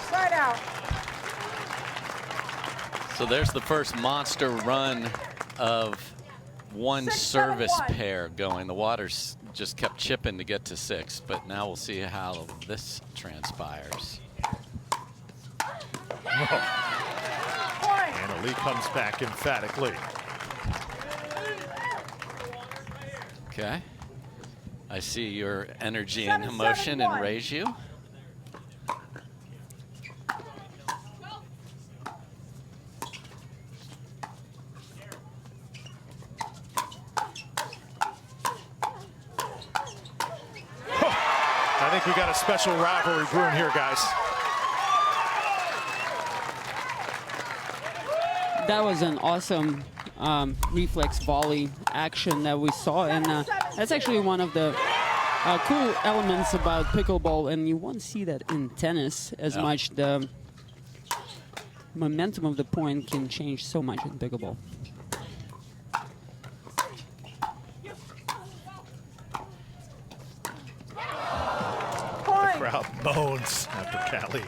Side out. So there's the first monster run of one 6, 7, service 1. pair going. The Waters just kept chipping to get to 6, but now we'll see how this transpires. Point. And Lee comes back emphatically. Okay. I see your energy 7, and emotion 7, 1. enrage you. I think we got a special rivalry brewing here, guys. That was an awesome reflex volley action that we saw, and that's actually one of the cool elements about pickleball, and you won't see that in tennis as much. The momentum of the point can change so much in pickleball. Crowd moans after Callie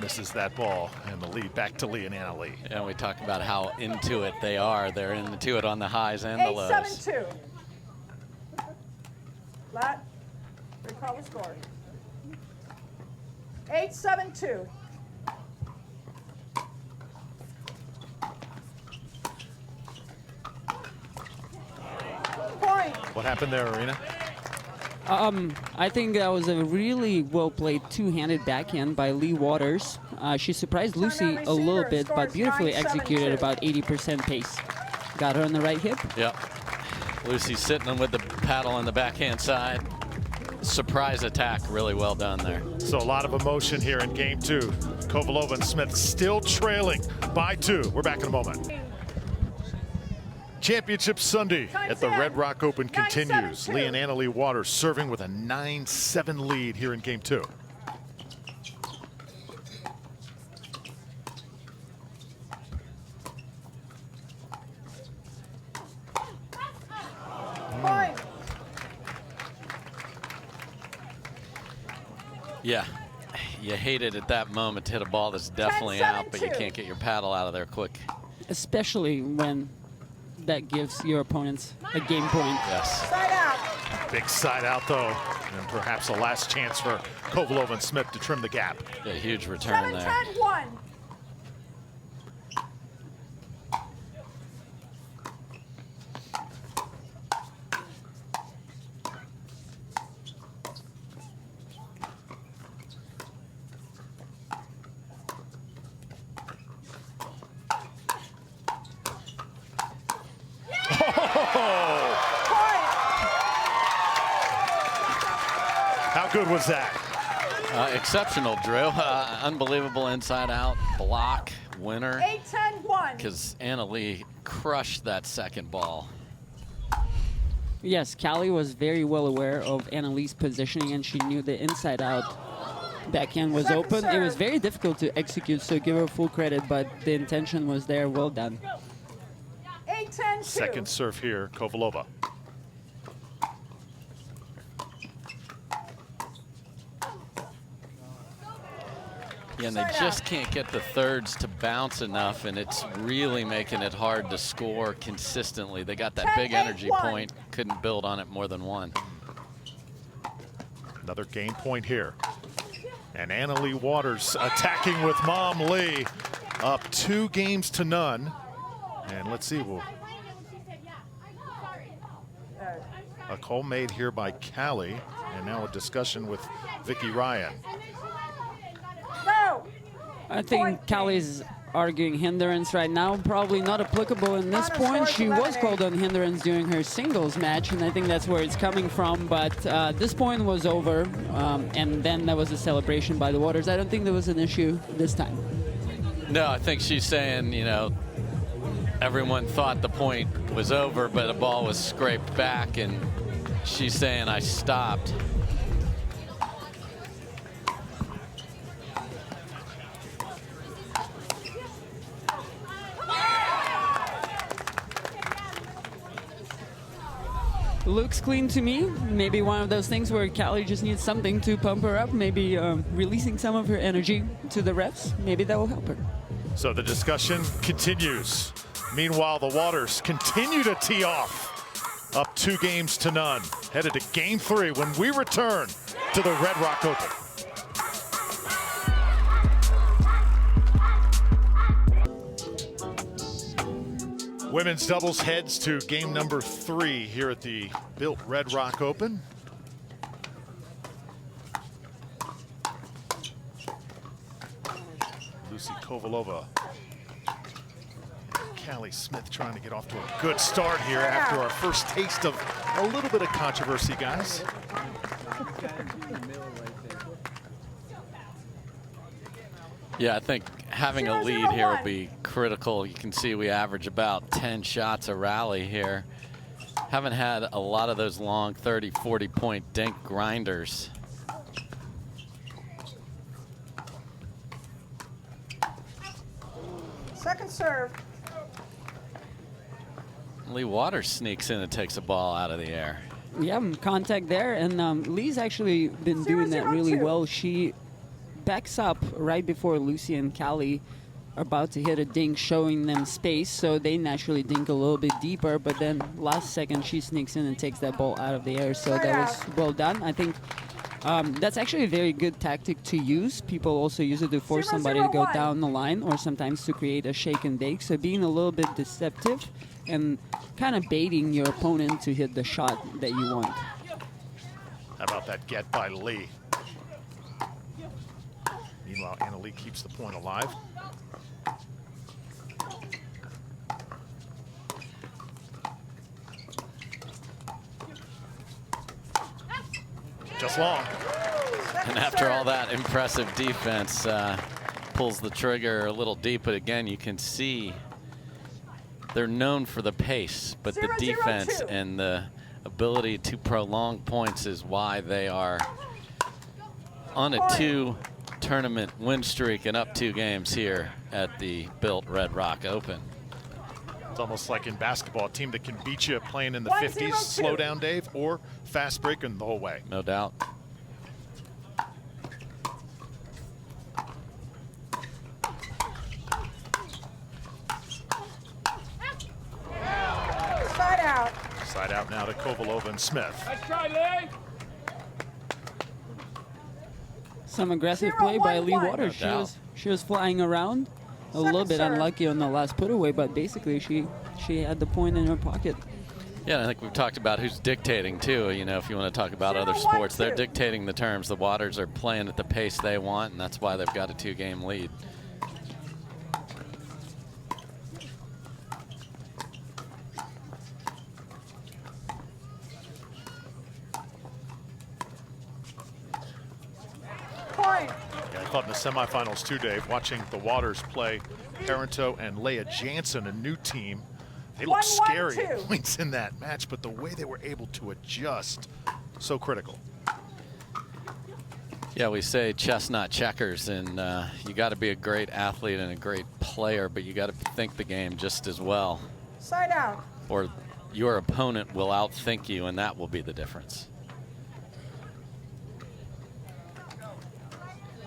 misses that ball, and the lead back to Lee and Anna Lee. And we talk about how into it they are. They're into it on the highs and the 8, lows. 7, 2. Flat. Recall the score. 8, 7, 2. Point. What happened there, Arena? I think that was a really well-played two-handed backhand by Lee Waters. She surprised Lucy a little bit, but beautifully executed about 80% pace. Got her on the right hip. Yep. Lucy sitting with the paddle on the backhand side. Surprise attack, really well done there. So a lot of emotion here in game 2. Kovalova and Smith still trailing by 2. We're back in a moment. Championship Sunday at the Red Rock Open continues. Lee and Anna Lee Waters serving with a 9-7 lead here in game 2. Point. Yeah. You hate it at that moment to hit a ball that's definitely 10, 7, out, but you 2. can't get your paddle out of there quick. Especially when that gives your opponents a game point. Yes. Side out. Big side out, though, and perhaps a last chance for Kovalova and Smith to trim the gap. A huge return 7, there. 10, 1. How good was that? Exceptional, Drew. Unbelievable inside out block winner. 8, 10, 1. Because Anna Lee crushed that second ball. Yes, Callie was very well aware of Anna Lee's positioning, and she knew the inside out backhand was Second open. It was serve. very difficult to execute, so give her full credit, but the intention was there. Well done. 8-10-2. Second serve here, Kovalova. Yeah, and they just can't get the thirds to bounce enough, and it's really making it hard to score consistently. They got that big energy 10-8-1. point, couldn't build on it more than one. Another game point here. And Annalie Waters attacking with Mom Lee, up 2-0. And let's see, a call made here by Callie, and now a discussion with Vicky Ryan. No. I think Callie's arguing hindrance right now. Probably not applicable in this point. She was called on hindrance during her singles match, and I think that's where it's coming from. But this point was over, and then there was a celebration by the Waters. I don't think there was an issue this time. No, I think she's saying, you know, everyone thought the point was over, but the ball was scraped back, and she's saying, I stopped. Looks clean to me. Maybe one of those things where Callie just needs something to pump her up, maybe releasing some of her energy to the refs. Maybe that will help her. So the discussion continues. Meanwhile, the Waters continue to tee off, up 2-0. Headed to game 3 when we return to the Red Rock Open. Women's doubles heads to game number 3 here at the Built Red Rock Open. Lucy Kovalova, Callie Smith trying to get off to a good start here after our first taste of a little bit of controversy, guys. Yeah, I think having a lead here will be critical. You can see we average about 10 shots a rally here. Haven't had a lot of those long 30, 40-point dink grinders. Second serve. Lee Waters sneaks in and takes a ball out of the air. Yeah, contact there, and Lee's actually been doing that really 0-0-2. well. She backs up right before Lucy and Callie are about to hit a dink, showing them space, so they naturally dink a little bit deeper, but then last second she sneaks in and takes that ball out of the air, so that was well done. I think that's actually a very good tactic to use. People also use it to force somebody to go 0-0-1. down the line, or sometimes to create a shake and bake, so being a little bit deceptive and kind of baiting your opponent to hit the shot that you want. How about that get by Lee? Meanwhile, Anna Lee keeps the point alive. Just long. And after all that impressive defense, pulls the trigger a little deep, but again, you can see they're known for the pace, but the defense 0-0-2. and the ability to prolong points is why they are on a 2-tournament win streak and up 2 games here at the Built Red Rock Open. It's almost like in basketball, a team that can beat you playing in the 1-0-2. 50s, slow down, Dave, or fast breaking the whole way. No doubt. Side out. Side out now to Kovalova and Smith. Some aggressive play by Lee 0-1-1. Waters. No doubt. She was flying around, a little bit serve. unlucky on the last put away, but basically she had the point in her pocket. Yeah, I think we've talked about who's dictating too. You know, if you want to talk about other 0-1-2. sports, they're dictating the terms. The Waters are playing at the pace they want, and that's why they've got a 2-game lead. Point. Yeah, I thought in the semifinals too, Dave, watching the Waters play Parenteau and Leah Jansen, a new team. They looked 1-1-2. scary at points in that match, but the way they were able to adjust, so critical. Yeah, we say chestnut checkers, and you got to be a great athlete and a great player, but you got to think the game just as well. Side out. Or your opponent will outthink you, and that will be the difference.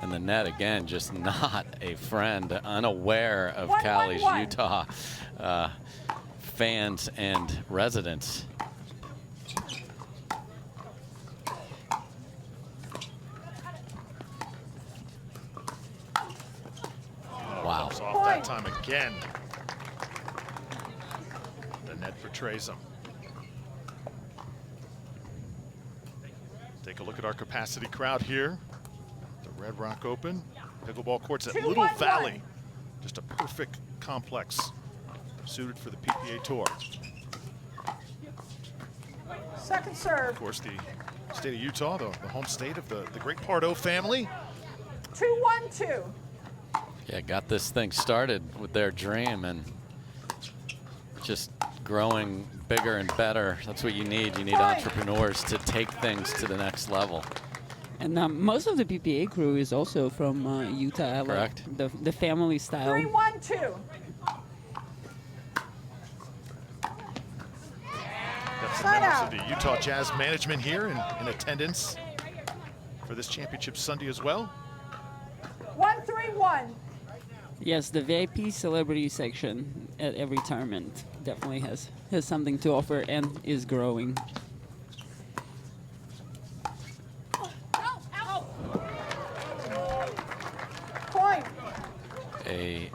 And the net, again, just not a friend, unaware of Callie's Utah fans and residents. Wow. Off that time again. The net betrays him. Take a look at our capacity crowd here. The Red Rock Open. Pickleball courts at Little Valley. Just a perfect complex suited for the PPA Tour. Second serve. Of course, the state of Utah, the home state of the great Pardo family. 2-1-2. Yeah, got this thing started with their dream and just growing bigger and better. That's what you need. You need entrepreneurs to take things to the next level. And most of the PPA crew is also from Utah. Correct. Like the family style. 3-1-2. Got some members of the Utah Jazz management here in attendance for this championship Sunday as well. 1-3-1. Yes, the VIP celebrity section at every tournament definitely has something to offer and is growing. Point. A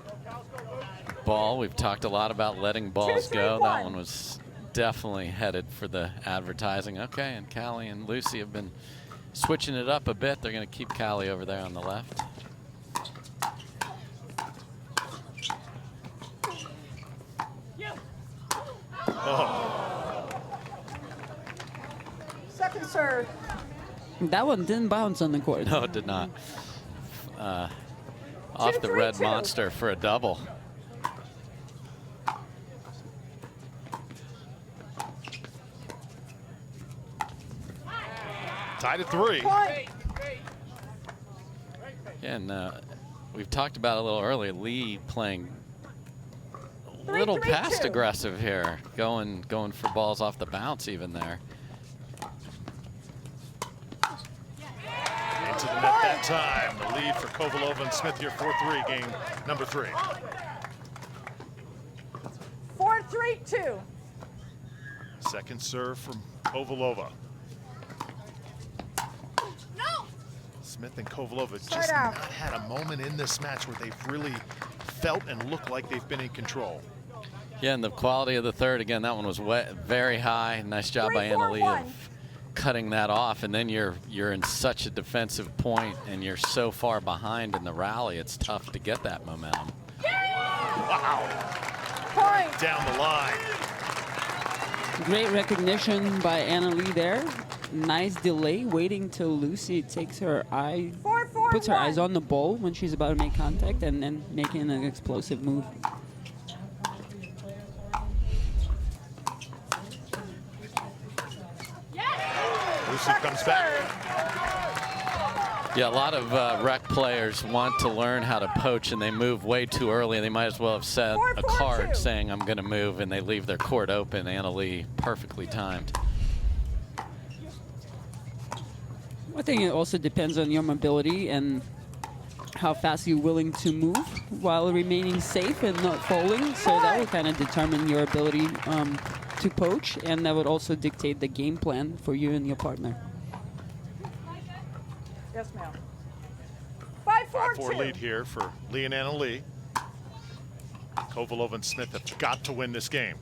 ball. We've talked a lot about letting balls go. That one was definitely headed for the advertising. Okay, and Callie and Lucy have been switching it up a bit. They're going to keep Callie over there on the left. Oh. Second serve. That one didn't bounce on the court. No, it did not. Off the red monster for a double. Tied at 3. Point. And we've talked about a little earlier, Lee playing a little past aggressive here, going for balls off the bounce even there. Into the net that time. The lead for Kovalova and Smith here, 4-3, game number 3. 4-3-2. Second serve from Kovalova. Smith and Kovalova just not had a moment in this match where they've really felt and looked like they've been in control. Yeah, and the quality of the third, again, that one was very high. Nice job by Annalie of cutting that off. And then you're in such a defensive point and you're so far behind in the rally, it's tough to get that momentum. Wow. Point. Down the line. Great recognition by Annalie there. Nice delay, waiting till Lucy takes her eye, puts her eyes on the ball when she's about to make contact, and then making an explosive move. Lucy comes back. Yeah, a lot of rec players want to learn how to poach, and they move way too early, and they might as well have set a card saying, I'm going to move, and they leave their court open. Annalie perfectly timed. I think it also depends on your mobility and how fast you're willing to move while remaining safe and not falling. So that will kind of determine your ability to poach, and that would also dictate the game plan for you and your partner. Yes, ma'am. 5-4 lead here for Lee and Annalie. Kovalova and Smith have got to win this game.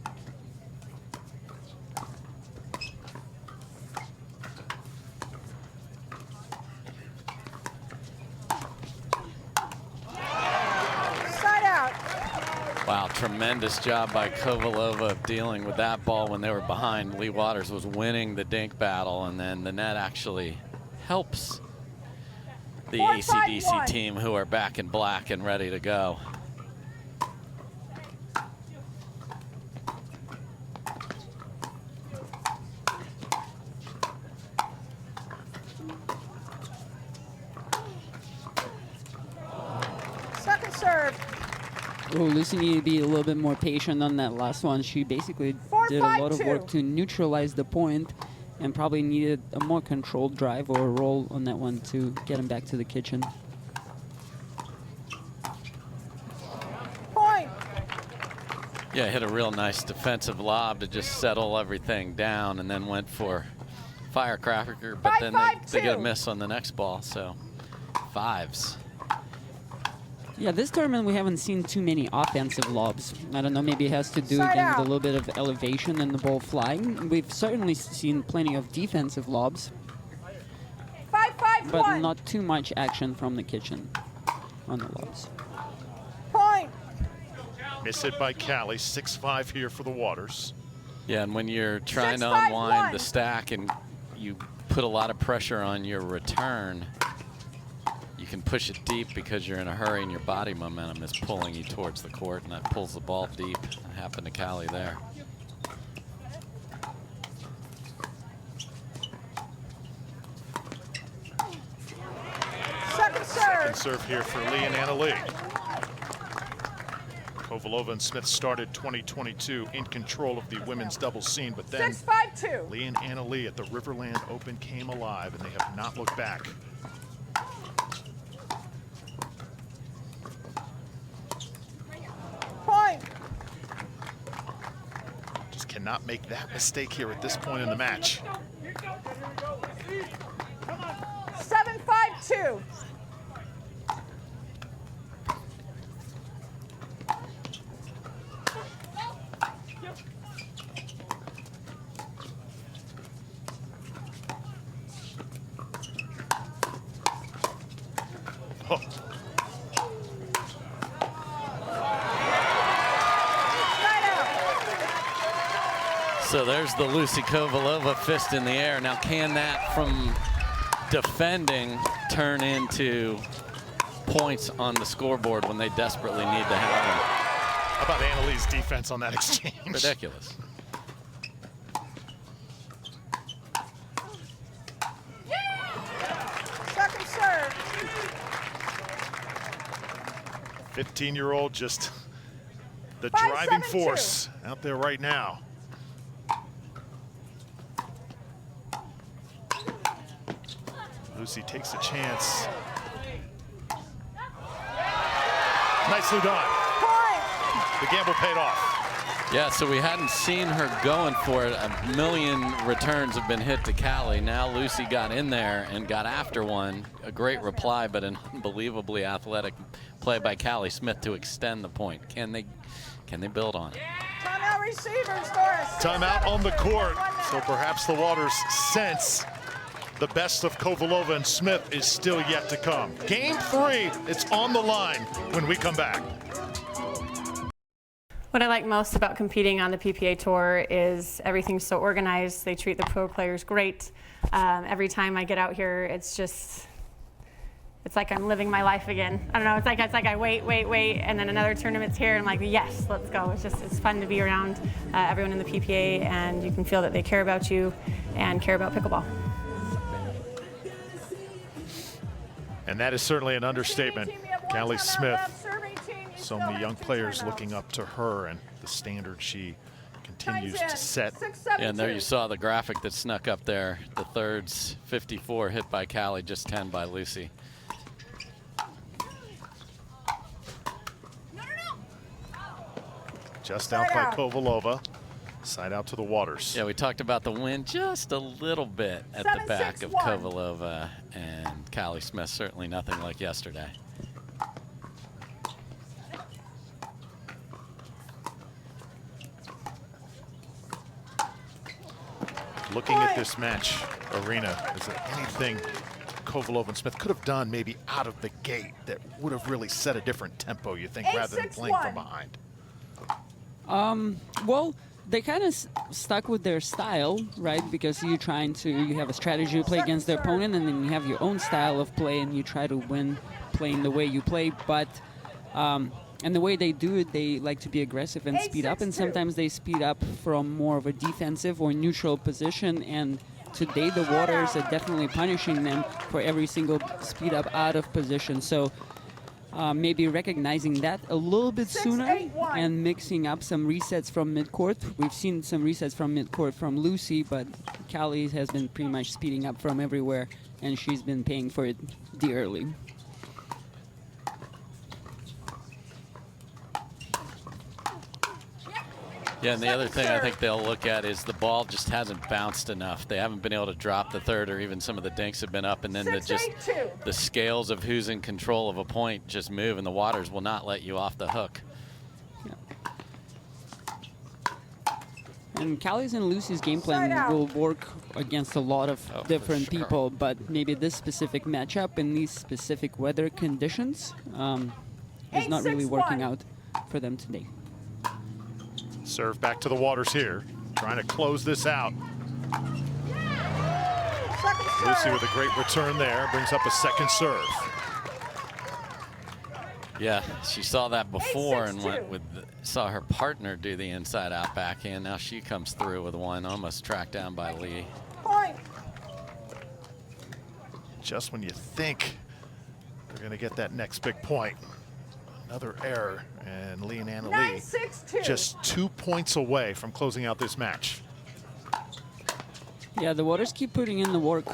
Wow, tremendous job by Kovalova of dealing with that ball when they were behind. Lee Waters was winning the dink battle, and then the net actually helps the AC/DC team, who are back in black and ready to go. serve. Oh, Lucy needed to be a little bit more patient on that last one. She basically did a lot of work to neutralize the point and probably needed a more controlled drive or a roll on that one to get him back to the kitchen. Point. Yeah, hit a real nice defensive lob to just settle everything down, and then went for firecracker, but then they get a miss on the next ball, so 5s. Yeah, this tournament we haven't seen too many offensive lobs. I don't know, maybe it has to do again with a little bit of elevation and the ball flying. We've certainly seen plenty of defensive lobs, 5-5-1. but not too much action from the kitchen on the lobs. Point. Miss hit by Callie, 6-5 here for the Waters. Yeah, and when you're trying to 6-5-1. unwind the stack and you put a lot of pressure on your return, you can push it deep because you're in a hurry and your body momentum is pulling you towards the court, and that pulls the ball deep. It happened to Callie there. Second Second serve. serve here for Lee and Anna Lee. Kovalova and Smith started 2022 in control of the women's doubles scene, but then 6-5-2. Lee and Anna Lee at the Riverland Open came alive, and they have not looked back. Point. Just cannot make that mistake here at this point in the match. 7-5-2. Oh. So there's the Lucy Kovalova fist in the air. Now, can that from defending turn into points on the scoreboard when they desperately need to have them? How about Anna Lee's defense on that exchange? Ridiculous. Second serve. 15-year-old, just the 5-7-2. driving force out there right now. Lucy takes a chance. Nicely done. Point. The gamble paid off. Yeah, so we hadn't seen her going for it. A million returns have been hit to Callie. Now Lucy got in there and got after one. A great reply, but an unbelievably athletic play by Callie Smith to extend the point. Can they build on it? Timeout receivers, Doris. Timeout on the court. So perhaps the Waters sense the best of Kovalova and Smith is still yet to come. Game 3, it's on the line when we come back. What I like most about competing on the PPA Tour is everything's so organized. They treat the pro players great. Every time I get out here, it's like I'm living my life again. I don't know, it's like I wait, and then another tournament's here, and I'm like, yes, let's go. It's fun to be around everyone in the PPA, and you can feel that they care about you and care about pickleball. And that is certainly an understatement. Callie Smith, so many young players looking up to her and the standard she continues to set. Yeah, and there you saw the graphic that snuck up there. The thirds, 54 hit by Callie, just 10 by Lucy. Just out by Kovalova. Side out to the Waters. Yeah, we talked about the wind just a little bit at the back of Kovalova and Callie Smith. Certainly nothing like yesterday. Looking at this match, Arena, is there anything Kovalova and Smith could have done maybe out of the gate that would have really set a different tempo, you think, rather than playing from behind? Well, they kind of stuck with their style, right? Because you have a strategy to play against their opponent, and then you have your own style of play, and you try to win playing the way you play. But and the way they do it, they like to be aggressive and speed up, and sometimes they speed up from more of a defensive or neutral position. And today, the Waters are definitely punishing them for every single speed up out of position. So maybe recognizing that a little bit sooner 6-8-1. and mixing up some resets from midcourt. We've seen some resets from midcourt from Lucy, but Callie has been pretty much speeding up from everywhere, and she's been paying for it dearly. Yeah, and the other thing I think they'll look at is the ball just hasn't bounced enough. They haven't been able to drop the third, or even some of the dinks have been up, and then the scales of who's in control of a point just move, and the waters will not let you off the hook. Yeah. And Callie's and Lucy's game plan will work against a lot of different people, but maybe this specific matchup in these specific weather conditions is not really working out for them today. Serve back to the waters here, trying to close this out. Lucy with a great return there, brings up a second serve. Yeah, she saw that before and went with saw her partner do the inside out backhand. Now she comes through with one, almost tracked down by Lee. Point. Just when you think they're going to get that next big point, another error, and Lee and Anna Lee just 2 points away from closing out this match. Yeah, the Waters keep putting in the work.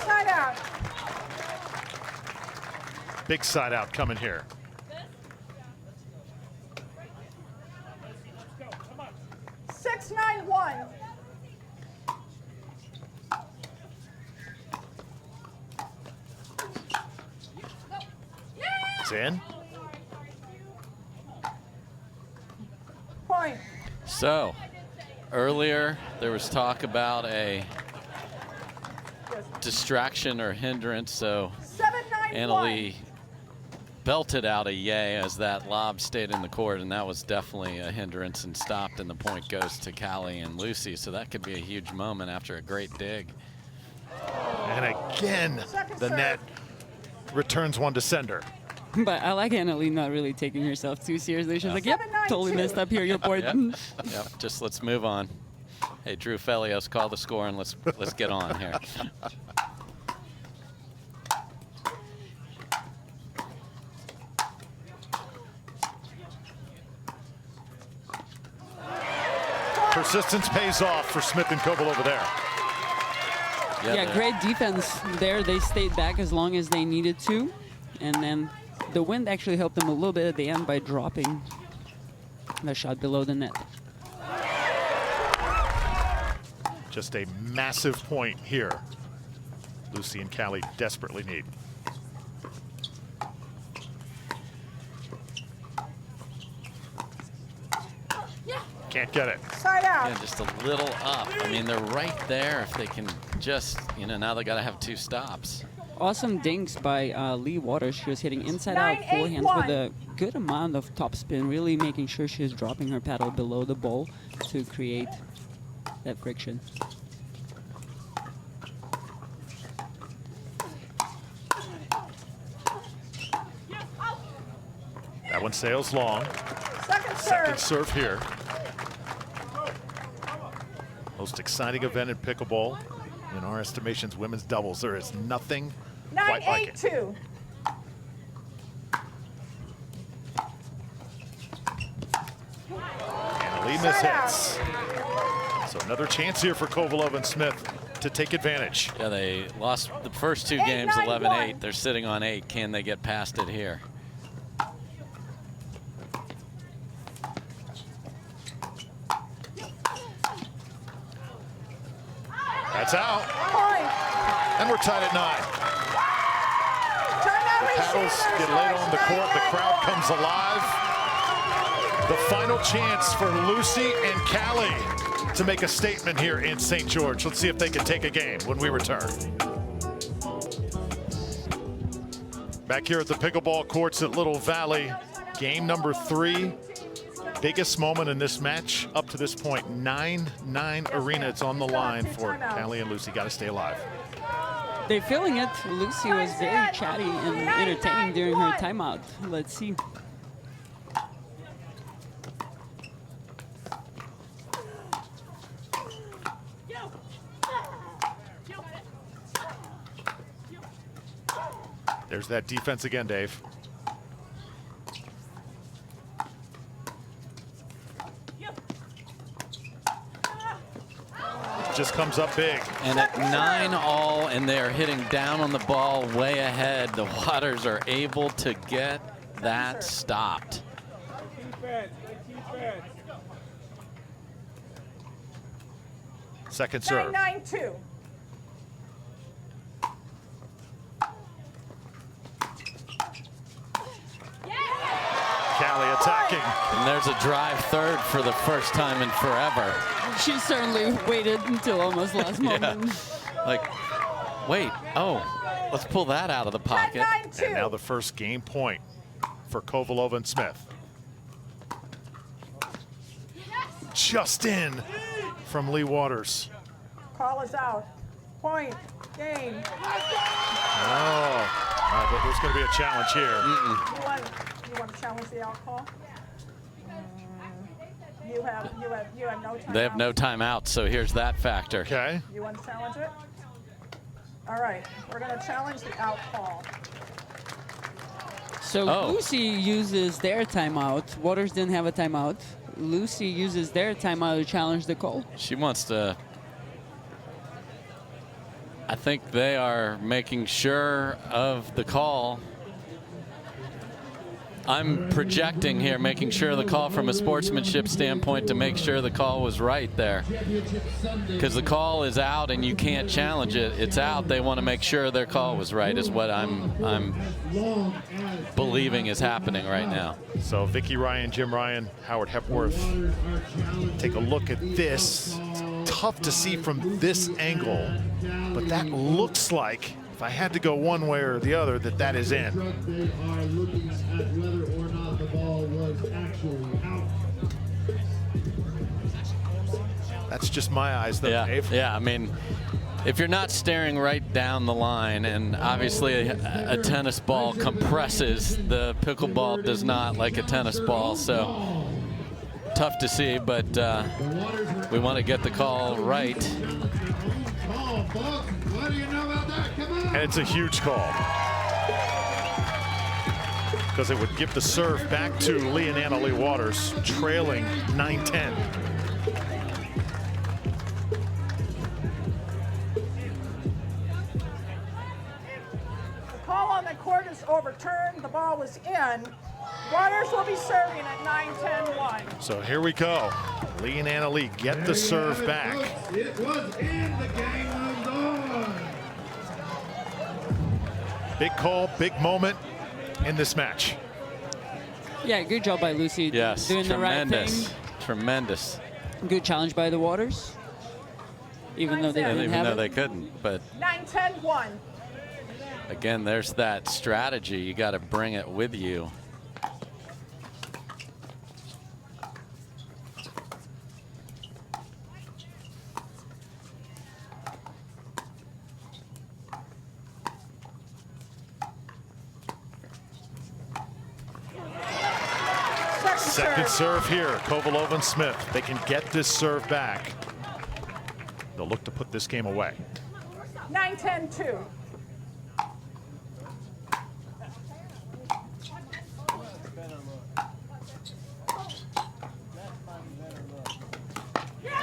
Side out. Big side out coming here. Six, 9-1. It's in. Point. So, earlier there was talk about a distraction or hindrance, so 7-9-1. Anna Lee belted out a yay as that lob stayed in the court, and that was definitely a hindrance and stopped, and the point goes to Callie and Lucy, so that could be a huge moment after a great dig. And again, the net returns one to sender. But I like Anna Lee not really taking herself too seriously. She's like, yep, totally messed up here, your board. Yep, just let's move on. Hey, Drew Felios, call the score and let's get on here. Persistence pays off for Smith and Kovalova there. Yeah, great defense there. They stayed back as long as they needed to. And then the wind actually helped them a little bit at the end by dropping the shot below the net. Just a massive point here. Lucy and Callie desperately need. Can't get it. Side out. Yeah, just a little up. I mean, they're right there if they can just, now they got to have two stops. Awesome dinks by Lee Waters. She was hitting inside out forehands with a good amount of topspin, really making sure she's dropping her paddle below the ball to create that friction. That one sails long. Second serve here. Most exciting event in pickleball. In our estimations, women's doubles. There is nothing quite like it. 9-8-2. And Lee mishits. So another chance here for Kovalova and Smith to take advantage. Yeah, they lost the first two games 11-8. They're sitting on 8. Can they get past it here? That's out. And we're tied at 9. The paddles get laid on the court. The crowd comes alive. The final chance for Lucy and Callie to make a statement here in St. George. Let's see if they can take a game when we return. Back here at the pickleball courts at Little Valley, game number 3. Biggest moment in this match up to this point. 9-9 arena. It's on the line for Callie and Lucy. Got to stay alive. They're feeling it. Lucy was very chatty and entertaining during her timeout. Let's see. There's that defense again, Dave. Just comes up big. And at 9-all, and they're hitting down on the ball way ahead. The Waters are able to get that stopped. Second serve. 9-9-2. Callie attacking. And there's a drive third for the first time in forever. She certainly waited until almost last moment. Like, wait, oh, let's pull that out of the pocket. 10-9-2. And now the first game point for Kovalova and Smith. Just in from Lee Waters. Call is out. Point. Game. Oh, but there's going to be a challenge here. You want to challenge the out call? You have no time. They have no timeout, so here's that factor. Okay. You want to challenge it? All right, we're going to challenge the out call. So Oh. Lucy uses their timeout. Waters didn't have a timeout. Lucy uses their timeout to challenge the call. She wants to. I think they are making sure of the call. I'm projecting here, making sure of the call from a sportsmanship standpoint to make sure the call was right there. Because the call is out and you can't challenge it. It's out. They want to make sure their call was right is what I'm believing is happening right now. So Vicky Ryan, Jim Ryan, Howard Hepworth. Take a look at this. It's tough to see from this angle, but that looks like, if I had to go one way or the other, that is in. They are looking at whether or not the ball was actually out. That's just my eyes, though, Dave. Yeah, I mean, if you're not staring right down the line, and obviously a tennis ball compresses, the pickleball does not, like a tennis ball, so tough to see, but we want to get the call right. And it's a huge call, because it would give the serve back to Lee and Anna-Lee Waters, trailing 9-10. The call on the court is overturned. The ball was in. Waters will be serving at 9-10-1. So here we go. Lee and Anna-Lee get the serve back. It was in, the game moves on. Big call, big moment in this match. Yeah, good job by Lucy. Yes, doing the right tremendous, thing. tremendous. Good challenge by the Waters, even though they didn't Even have though it. they couldn't, but 9-10-1. again, there's that strategy. You got to bring it with you. Second serve here, Kovalova and Smith. They can get this serve back. They'll look to put this game away. 9-10-2.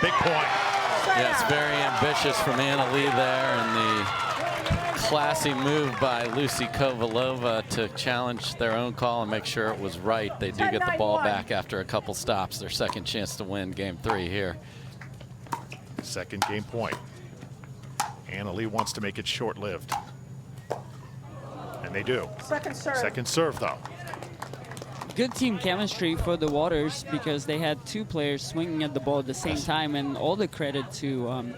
Big point. Yes, very ambitious from Anna-Lee there, and the classy move by Lucy Kovalova to challenge their own call and make sure it was right. They do get the ball 10-9-1. back after a couple stops. Their second chance to win game 3 here. Second game point. Anna-Lee wants to make it short-lived. And they do. Second serve. Second serve, though. Good team chemistry for the Waters because they had two players swinging at the ball at the same time, and all the credit to Lee,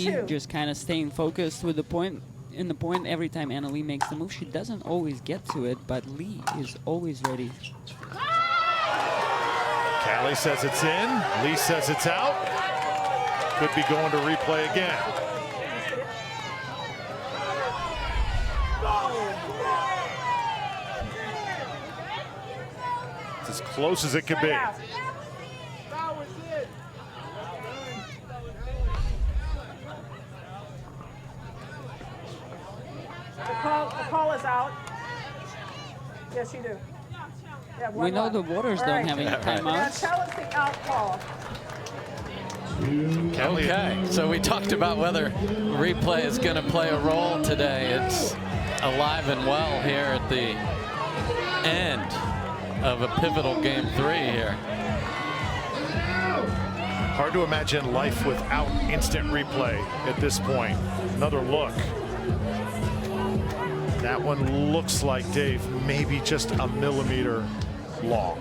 10-9-2. just kind of staying focused with the point. In the point, every time Anna-Lee makes the move, she doesn't always get to it, but Lee is always ready. Callie says it's in. Lee says it's out. Could be going to replay again. It's as close as it could be. Timeout. The call is out. out. Yes, you do. Yeah, We know the Waters All don't right. have any Now timeouts. tell us the out call. Callie. Okay, so we talked about whether replay is going to play a role today. It's alive and well here at the end of a pivotal game 3 here. Hard to imagine life without instant replay at this point. Another look. That one looks like, Dave, maybe just a millimeter long.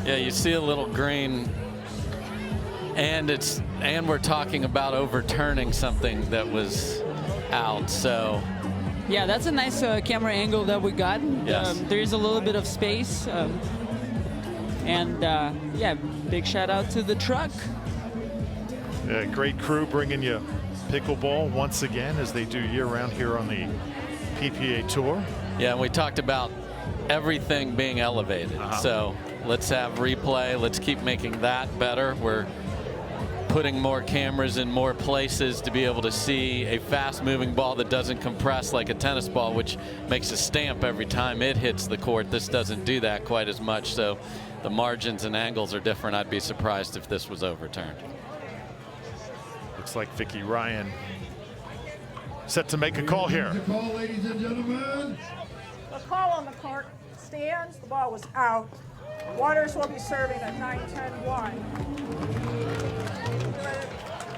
Yeah, you see a little green, and we're talking about overturning something that was out. So Yeah, that's a nice camera angle that we got. Yes. There is a little bit of space. Yeah, big shout out to the truck. Yeah, great crew bringing you pickleball once again, as they do year-round here on the PPA Tour. yeah, we talked about everything being elevated. So let's have replay. Let's keep making that better. We're putting more cameras in more places to be able to see a fast-moving ball that doesn't compress like a tennis ball, which makes a stamp every time it hits the court. This doesn't do that quite as much, so the margins and angles are different. I'd be surprised if this was overturned. Looks like Vicky Ryan set to make a call here. Call, ladies and gentlemen. The call on the court stands. The ball was out. Waters will be serving at 9-10-1.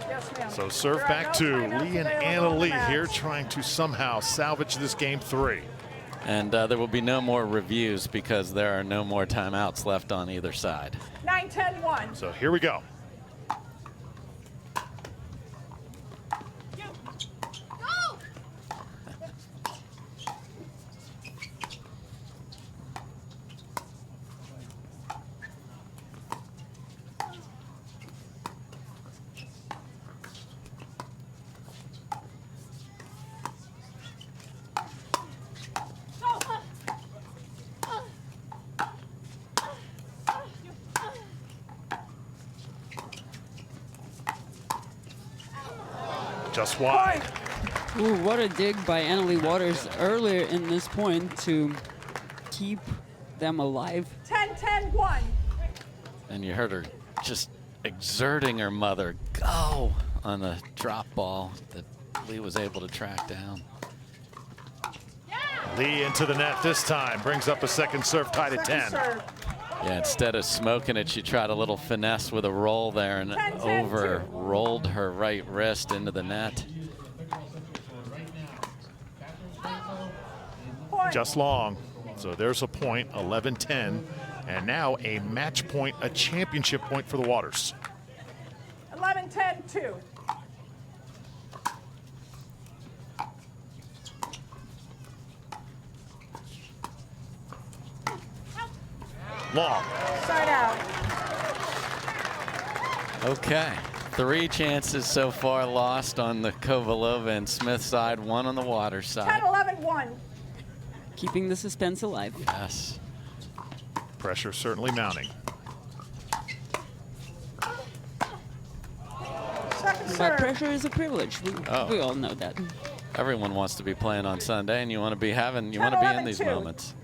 Yes, ma'am. So serve There are back no to timeouts Lee and available Anna on the Lee match. here, trying to somehow salvage this game 3. And there will be no more reviews because there are no more timeouts left on either side. 9-10-1. So here we go. Just wide. Ooh, what a dig by Annalie Waters earlier in this point to keep them alive. 10-10-1. And you heard her just exerting her mother go on the drop ball that Lee was able to track down. Lee into the net this time, brings up a second serve, tied at 10. Serve. Yeah, instead of smoking it, she tried a little finesse with a roll there and 10-10-2. over rolled her right wrist into the net. Point. Just long. So there's a point, 11-10. And now a match point, a championship point for the Waters. 11-10-2. Long. Side out. Okay, 3 chances so far lost on the Kovalova and Smith side, 1 on the Waters side. 10-11-1. Keeping the suspense alive. Yes. Pressure certainly mounting. Second But serve. pressure is a privilege. We all know that. Everyone wants to be playing on Sunday, and you want to be in these 10-11-2. moments.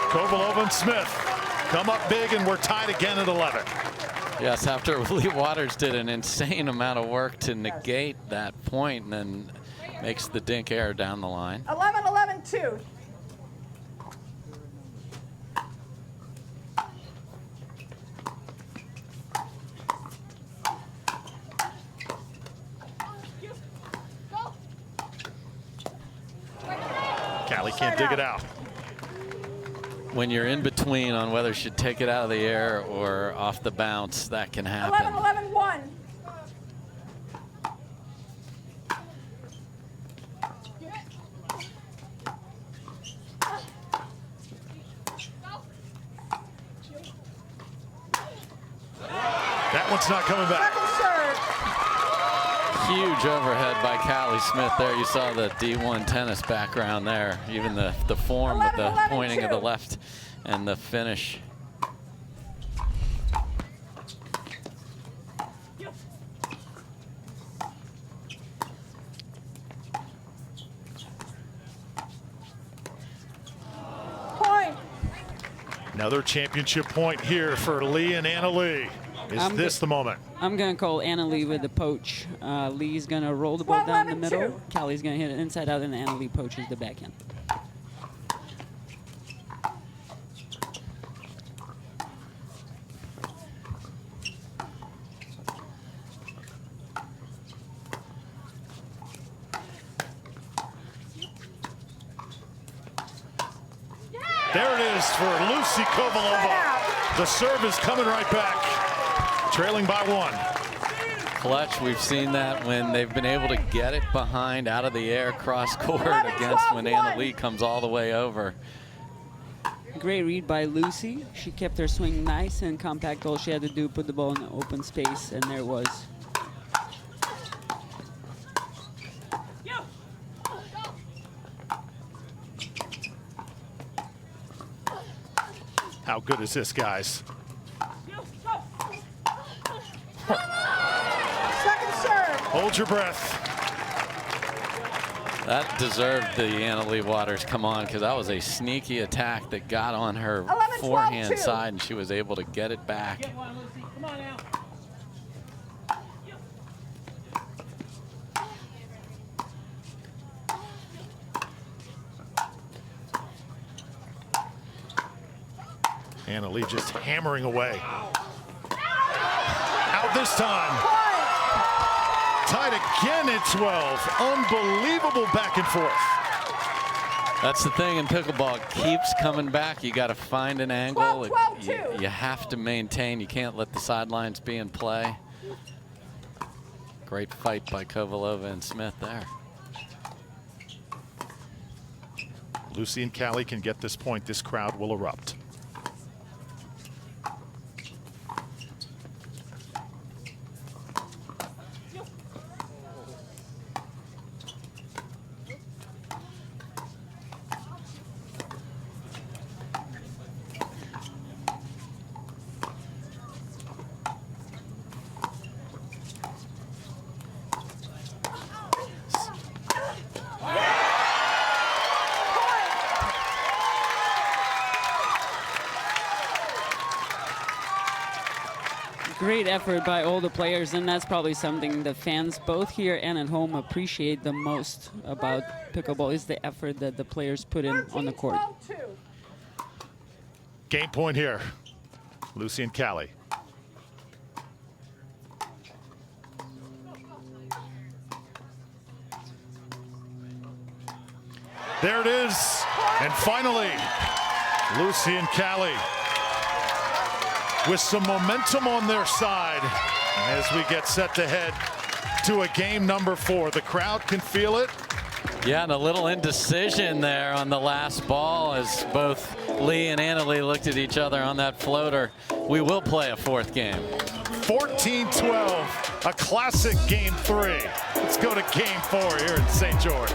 Kovalova and Smith come up big, and we're tied again at 11. Yes, after Lee Waters did an insane amount of work to negate that point and then makes the dink error down the line. 11-11-2. Callie can't dig it out. When you're in between on whether you should take it out of the air or off the bounce, that can happen. 11-11-1. one's not coming back. Huge overhead by Callie Smith there. You saw the D1 tennis background there. Even the form with the pointing of the left and the finish. Another championship point here for Lee and Anna Lee. Is this the moment? I'm going to call Anna Lee with the poach. Lee's going to roll the ball down the middle. Callie's going to hit it inside out, and Anna Lee poaches the backhand. There it is for Lucy Kovalova. The serve is coming right back, trailing by 1. Clutch, we've seen that when they've been able to get it behind, out of the air, cross court against when Anna Lee comes all the way over. Great read by Lucy. She kept her swing nice and compact. All she had to do, put the ball in the open space, and there it was. How good is this, guys? Second serve. Hold your breath. That deserved the Anna Lee Waters come on, because that was a sneaky attack that got on her 11, forehand 12, side, and she was able to get it back. Come on now. Anna Lee just hammering away. Out this time. Tied again at 12. Unbelievable back and forth. That's the thing in pickleball. It keeps coming back. You got to find an angle. 12, you have to maintain. You can't let the sidelines be in play. Great fight by Kovalova and Smith there. Lucy and Callie can get this point. This crowd will erupt. Great effort by all the players, and that's probably something the fans both here and at home appreciate the most about pickleball is the effort that the players put in on the court. Game point here. Lucy and Callie. There it is. And finally, Lucy and Callie with some momentum on their side as we get set to head to a game number 4. The crowd can feel it. Yeah, and a little indecision there on the last ball as both Lee and Anna Lee looked at each other on that floater. We will play a 4th game. 14-12, a classic game 3. Let's go to game 4 here in St. George.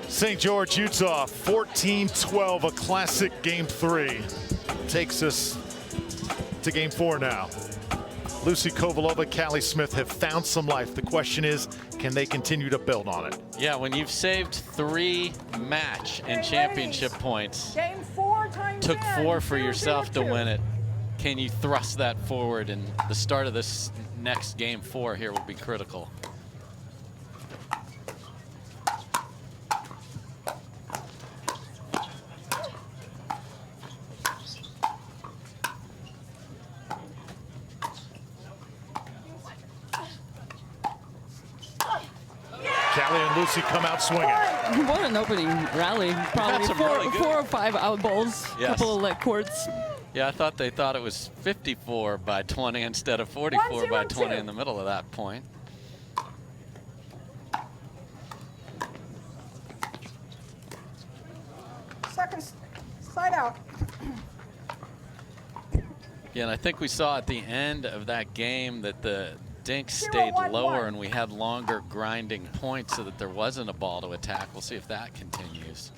St. George, Utah, 14-12, a classic game 3. Takes us to game 4 now. Lucy Kovalova, Callie Smith have found some life. The question is, can they continue to build on it? Yeah, when you've saved 3 match and championship points, Game 4 times took 4 for 2, yourself 0, to win it, can you thrust that forward? And the start of this next game 4 here will be critical. Callie and Lucy come out swinging. What an opening rally. Probably That's a four, really good 4 or 5 out balls, Yes. couple of leg courts. Yeah, I thought they thought it was 54 by 20 instead of 44 by 20 1-0-2. in the middle of that point. Side out. Yeah, and I think we saw at the end of that game that the dinks 0, stayed 1, lower 1. and we had longer grinding points so that there wasn't a ball to attack. We'll see if that continues.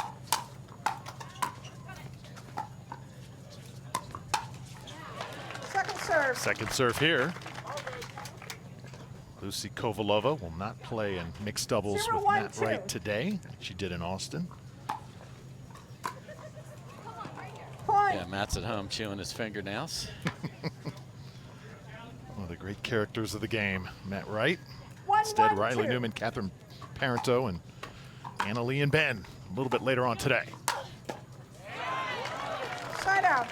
Second serve. Second serve here. Lucy Kovalova will not play in mixed doubles 0, with 1, Matt 2. Wright today. She did in Austin. Point. Yeah, Matt's at home chewing his fingernails. One of the great characters of the game, Matt Wright. 1, Instead, 1, Riley 2. Newman, Catherine Parento, and Anna Lee and Ben a little bit later on today. Side out.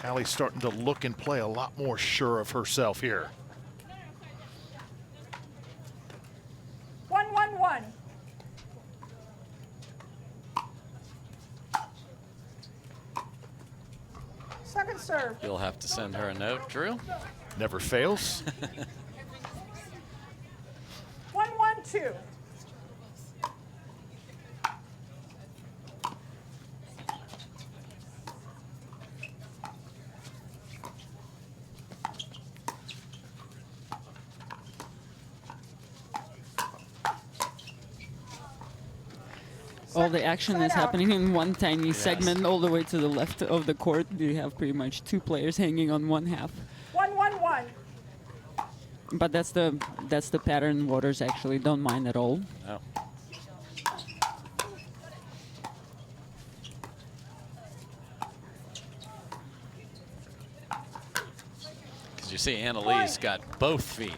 Callie starting to look and play a lot more sure of herself here. 1, 1, 1. Second serve. You'll have to send her a note, Drew. Never fails. 1, 1, 2. All the action is Side out. happening in one tiny segment all the way to the left of the court. You have pretty much 2 players hanging on one half. 1, 1, 1. But that's the pattern Waters actually don't mind at all. No. Because you see Anna Lee's got both feet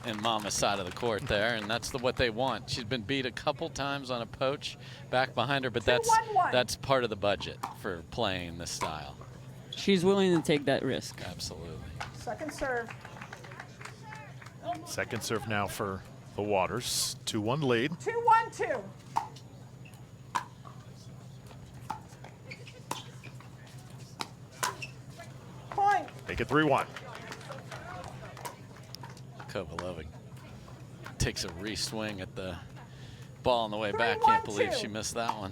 in Mama's side of the court there, and that's what they want. She's been beat a couple times on a poach back behind her, but 2, 1, 1. that's part of the budget for playing this style. She's willing to take that risk. Absolutely. Second serve. Second serve now for the Waters. 2-1 lead. 2, 1, 2. Point. Make it 3-1. Kovalova takes a re-swing at the ball on the way 3, back. 1, Can't believe 2. she missed that one.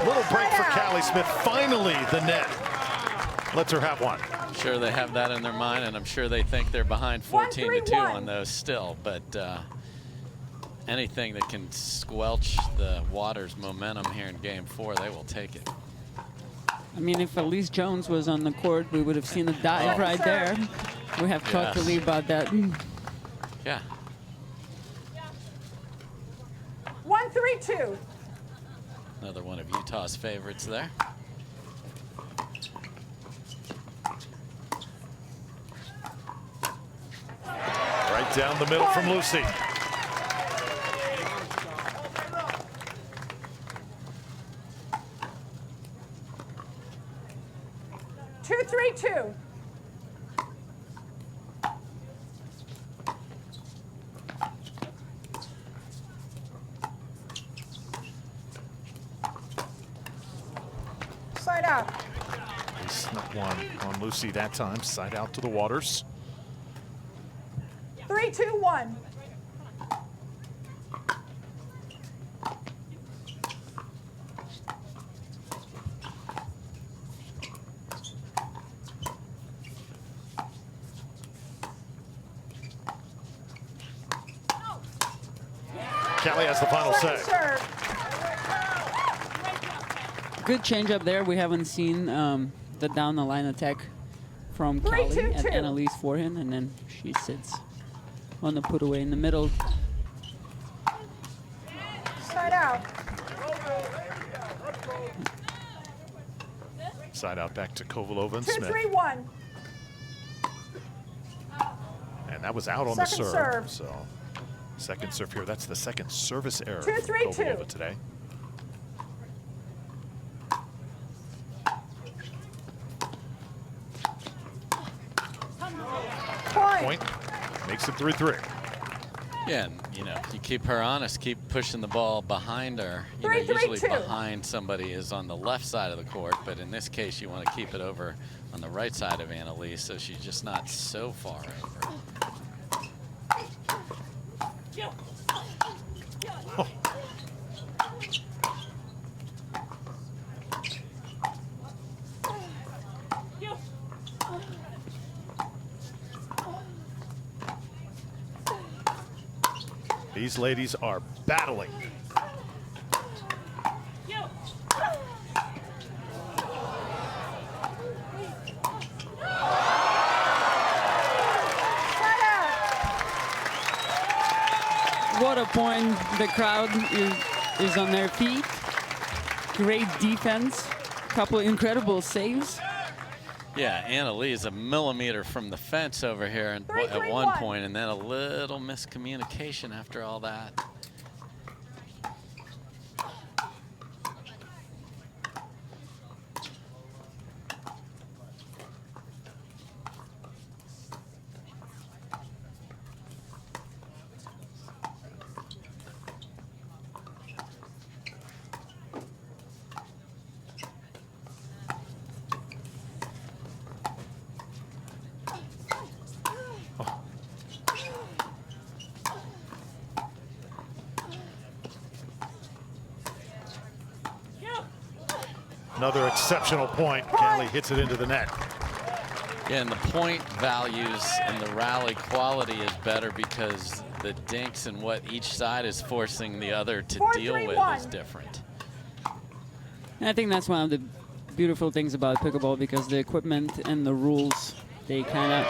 Little break for Callie Smith. Finally, the net lets her have one. I'm sure they have that in their mind, and I'm sure they think they're behind 14-2 on those still. But anything that can squelch the Waters' momentum here in Game 4, they will take it. I mean, if Elise Jones was on the court, we would have seen a dive right there. We have talked to Lee about that. Yeah. 1, 3, 2. Another one of Utah's favorites there. Right down the middle from Lucy. Two, 3, 2. Side out. They snuck one on Lucy that time. Side out to the Waters. 3, 2, 1. Callie has the final Second say. serve. Good change up there. We haven't seen the down the line attack from 3, Callie 2, at 2. Annalise forehand, and then she sits on the put away in the middle. Side out. Side out back to Kovalova and 2, Smith. 3, 1. And that was out on Second the serve. So second serve here. That's the second service error 2, for 3, 2. Kovalova today. Point makes it 3-3. Yeah, and you know, you keep her honest, keep pushing the ball behind her. You know, usually behind somebody is on the left side of the court, but in this case, you want to keep it over on the right side of Annalise, so she's just not so far over. Oh. These ladies are battling. What a point. The crowd is on their feet. Great defense. Couple incredible saves. Yeah, Annalise is a millimeter from the fence over here and at one point, and then a little miscommunication after all that. Another exceptional point. Callie hits it into the net. Yeah, and the point values and the rally quality is better because the dinks and what each side is forcing the other to deal with is different. And I think that's one of the beautiful things about pickleball, because the equipment and the rules, they kind of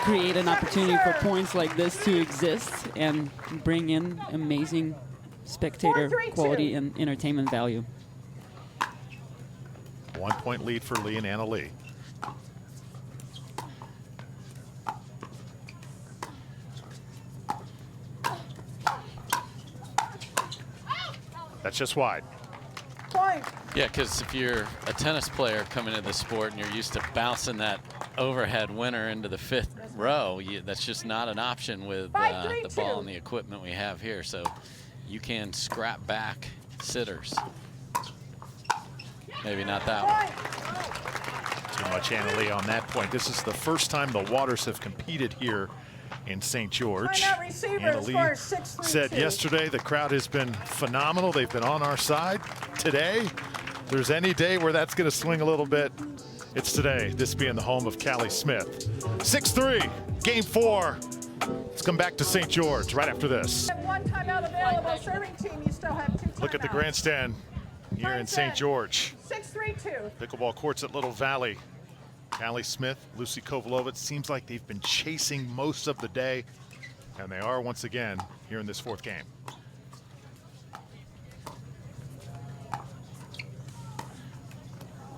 create an opportunity for points like this to exist and bring in amazing spectator quality and entertainment value. 1 point lead for Lee and Anna Lee. That's just wide. Yeah, because if you're a tennis player coming into the sport and you're used to bouncing that overhead winner into the fifth row, that's just not an option with the ball and the equipment we have here. So you can scrap back sitters. Maybe not that one. Too much Anna Lee on that point. This is the first time the Waters have competed here in St. George. Anna Lee said yesterday the crowd has been phenomenal. They've been on our side. Today, if there's any day where that's going to swing a little bit, it's today, this being the home of Callie Smith. 6-3, game 4. Let's come back to St. George right after this. One timeout available. Serving team, you still have 2 timeouts. Look at the grandstand here in St. George. 6-3-2. Pickleball courts at Little Valley. Callie Smith, Lucy Kovalova, it seems like they've been chasing most of the day, and they are once again here in this 4th game.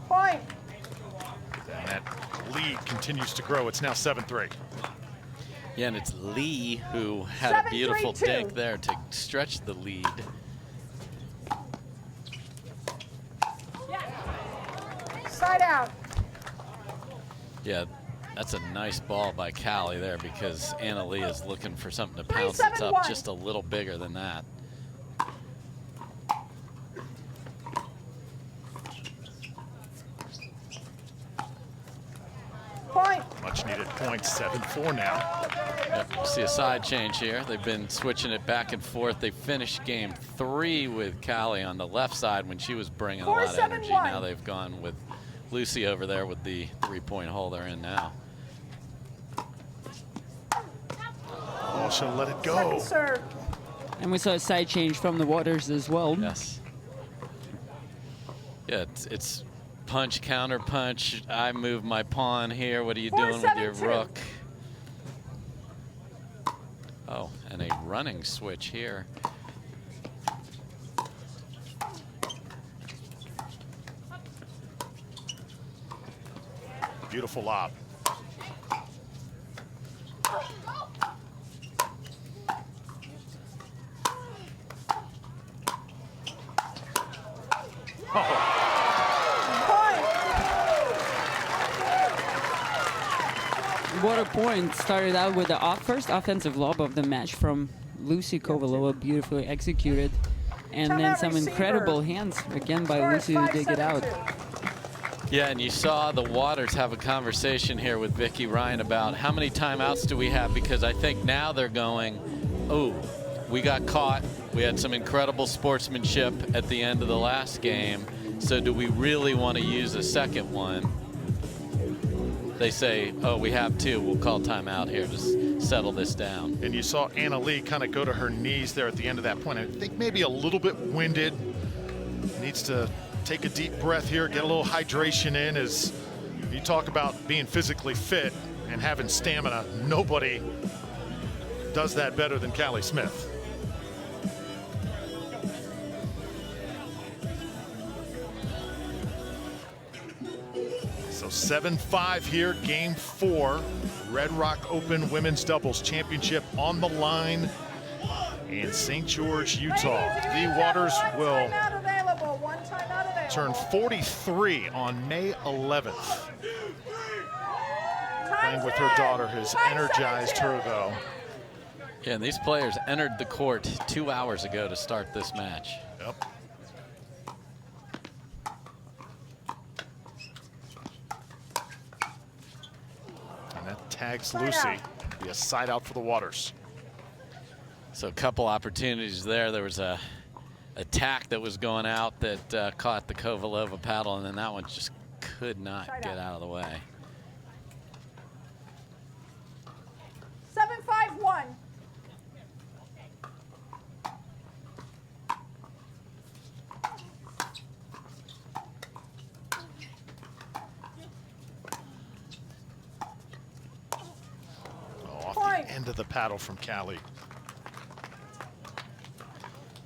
Point. And that lead continues to grow. It's now 7-3. Yeah, and it's Lee who had a beautiful dink there to stretch the lead. Side out. Yeah, that's a nice ball by Callie there, because Anna Lee is looking for something to pounce that's up just a little bigger than that. Point. Much needed point, 7-4 now. Yep, see a side change here. They've been switching it back and forth. They finished game 3 with Callie on the left side when she was bringing a lot of energy. Now they've gone with Lucy over there with the 3-point hole they're in now. Oh, she'll let it go. And we saw a side change from the Waters as well. Yes. Yeah, it's punch, counter punch. I move my pawn here. What are you doing with your rook? Oh, and a running switch here. Beautiful lob. What a point. Started out with the first offensive lob of the match from Lucy Kovalova, beautifully executed. And then some incredible hands again by Lucy to dig it out. Yeah, and you saw the Waters have a conversation here with Vicky Ryan about how many timeouts do we have, because I think now they're going, oh, we got caught. We had some incredible sportsmanship at the end of the last game. So do we really want to use a second one? They say, oh, we have two. We'll call timeout here to settle this down. And you saw Anna Lee kind of go to her knees there at the end of that point. I think maybe a little bit winded. Needs to take a deep breath here, get a little hydration in. As you talk about being physically fit and having stamina, nobody does that better than Callie Smith. So 7-5 here, game 4. Red Rock Open Women's Doubles Championship on the line in St. George, Utah. The Waters will turn 43 on May 11th. Playing with her daughter has energized her, though. Yeah, and these players entered the court 2 hours ago to start this match. Yep. And that tags Lucy. Be a side out for the Waters. So a couple opportunities there. There was a attack that was going out that caught the Kovalova paddle, and then that one just could not get out of the way. 7-5-1. Off the end of the paddle from Callie.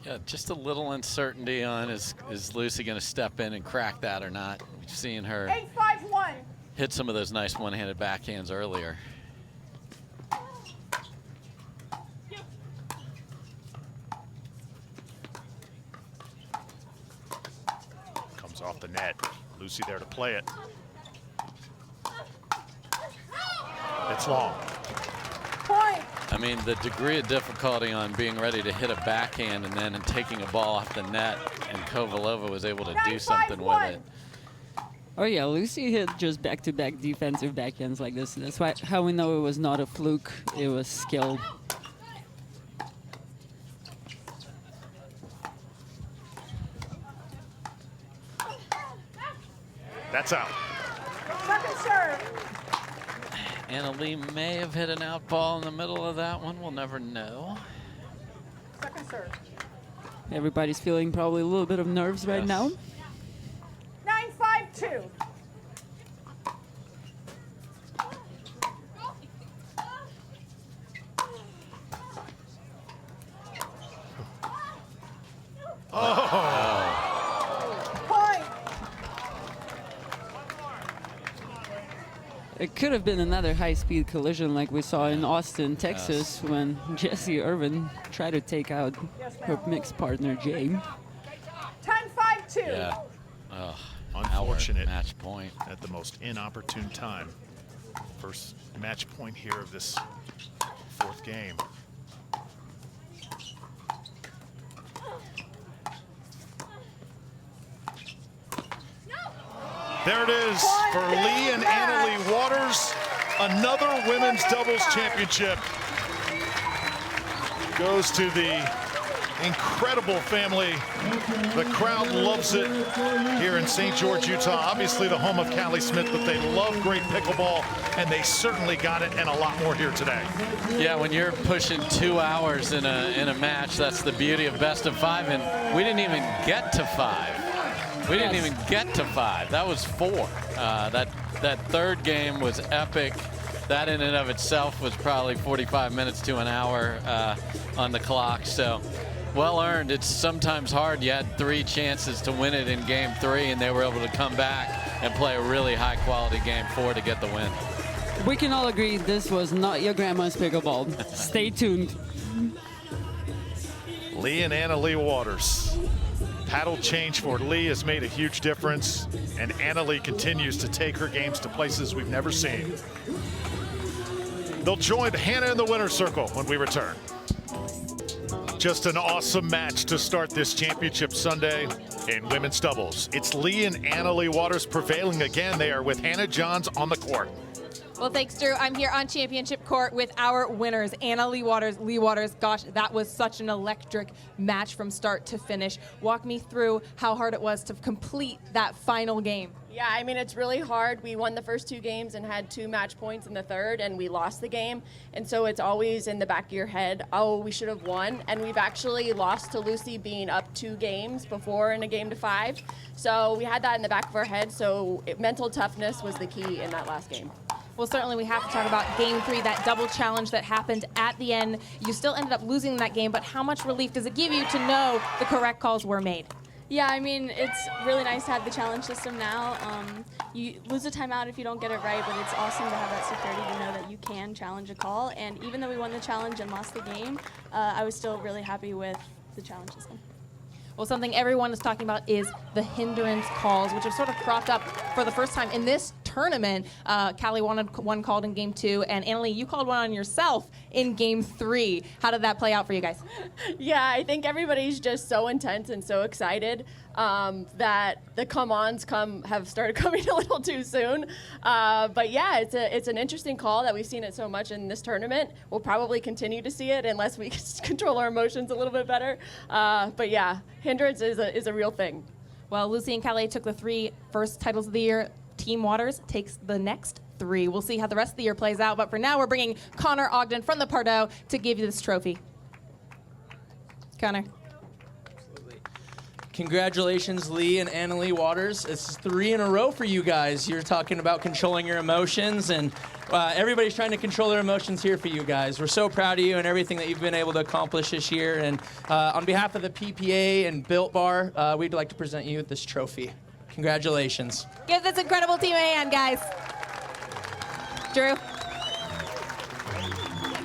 Yeah, just a little uncertainty on is Lucy going to step in and crack that or not. We've seen her 8-5-1. hit some of those nice one-handed backhands earlier. Comes off the net. Lucy there to play it. It's long. Point. I mean, the degree of difficulty on being ready to hit a backhand and then taking a ball off the net, and Kovalova was able to do something with it. Oh yeah, Lucy hit just back-to-back defensive backhands like this. That's why how we know it was not a fluke. It was skill. That's out. Second serve. Anna Lee may have hit an out ball in the middle of that one. We'll never know. Second serve. Everybody's feeling probably a little bit of nerves right now. 9-5-2. Point. It could have been another high-speed collision like we saw in Austin, Texas, when Jessie Irvin tried to take out her mixed partner, Jay. 10-5-2. Yeah. Unfortunate match point at the most inopportune time. First match point here of this 4th game. There it is for Lee and Anna Lee Waters. Another women's doubles championship goes to the incredible family. The crowd loves it here in St. George, Utah. Obviously the home of Callie Smith, but they love great pickleball, and they certainly got it and a lot more here today. Yeah, when you're pushing 2 hours in a match, that's the beauty of best of 5, and we didn't even get to 5. We didn't even get to 5. That was 4. That third game was epic. That in and of itself was probably 45 minutes to an hour on the clock. So well earned. It's sometimes hard. You had 3 chances to win it in game 3, and they were able to come back and play a really high quality game 4 to get the win. We can all agree this was not your grandma's pickleball. Stay tuned. Lee and Anna Lee Waters. Paddle change for Lee has made a huge difference, and Anna Lee continues to take her games to places we've never seen. They'll join Hannah in the winner's circle when we return. Just an awesome match to start this championship Sunday in women's doubles. It's Lee and Annalie Waters prevailing again. They are with Hannah Johns on the court. Well, thanks, Drew. I'm here on championship court with our winners, Lee Waters. Gosh, that was such an electric match from start to finish. Walk me through how hard it was to complete that final game. Yeah, I mean, it's really hard. We won the first 2 games and had 2 match points in the third, and we lost the game. And so it's always in the back of your head, oh, we should have won. And we've actually lost to Lucy being up 2 games before in a game to 5. So we had that in the back of our head. So mental toughness was the key in that last game. Well, certainly we have to talk about game 3, that double challenge that happened at the end. You still ended up losing that game, but how much relief does it give you to know the correct calls were made? Yeah, I mean, it's really nice to have the challenge system now. You lose a timeout if you don't get it right, but it's awesome to have that security to know that you can challenge a call. And even though we won the challenge and lost the game, I was still really happy with the challenge system. Well, something everyone is talking about is the hindrance calls, which have sort of cropped up for the first time in this tournament. Callie wanted one called in game 2, and Annalie, you called one on yourself in game 3. How did that play out for you guys? Yeah, I think everybody's just so intense and so excited that the come-ons have started coming a little too soon. But yeah, it's an interesting call that we've seen it so much in this tournament. We'll probably continue to see it unless we control our emotions a little bit better. But yeah, hindrance is a real thing. Well, Lucy and Callie took the 3 first titles of the year. Team Waters takes the next 3. We'll see how the rest of the year plays out. But for now, we're bringing Connor Ogden from the Pardo to give you this trophy. Connor. Congratulations, Lee and Annalie Waters. It's 3 in a row for you guys. You're talking about controlling your emotions, and everybody's trying to control their emotions here for you guys. We're so proud of you and everything that you've been able to accomplish this year. And on behalf of the PPA and Built Bar, we'd like to present you with this trophy. Congratulations. Give this incredible team a hand, guys. Drew.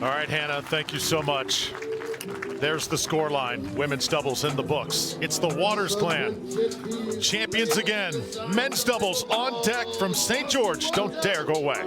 All right, Hannah, thank you so much. There's the scoreline. Women's doubles in the books. It's the Waters clan. Champions again. Men's doubles on deck from St. George. Don't dare go away.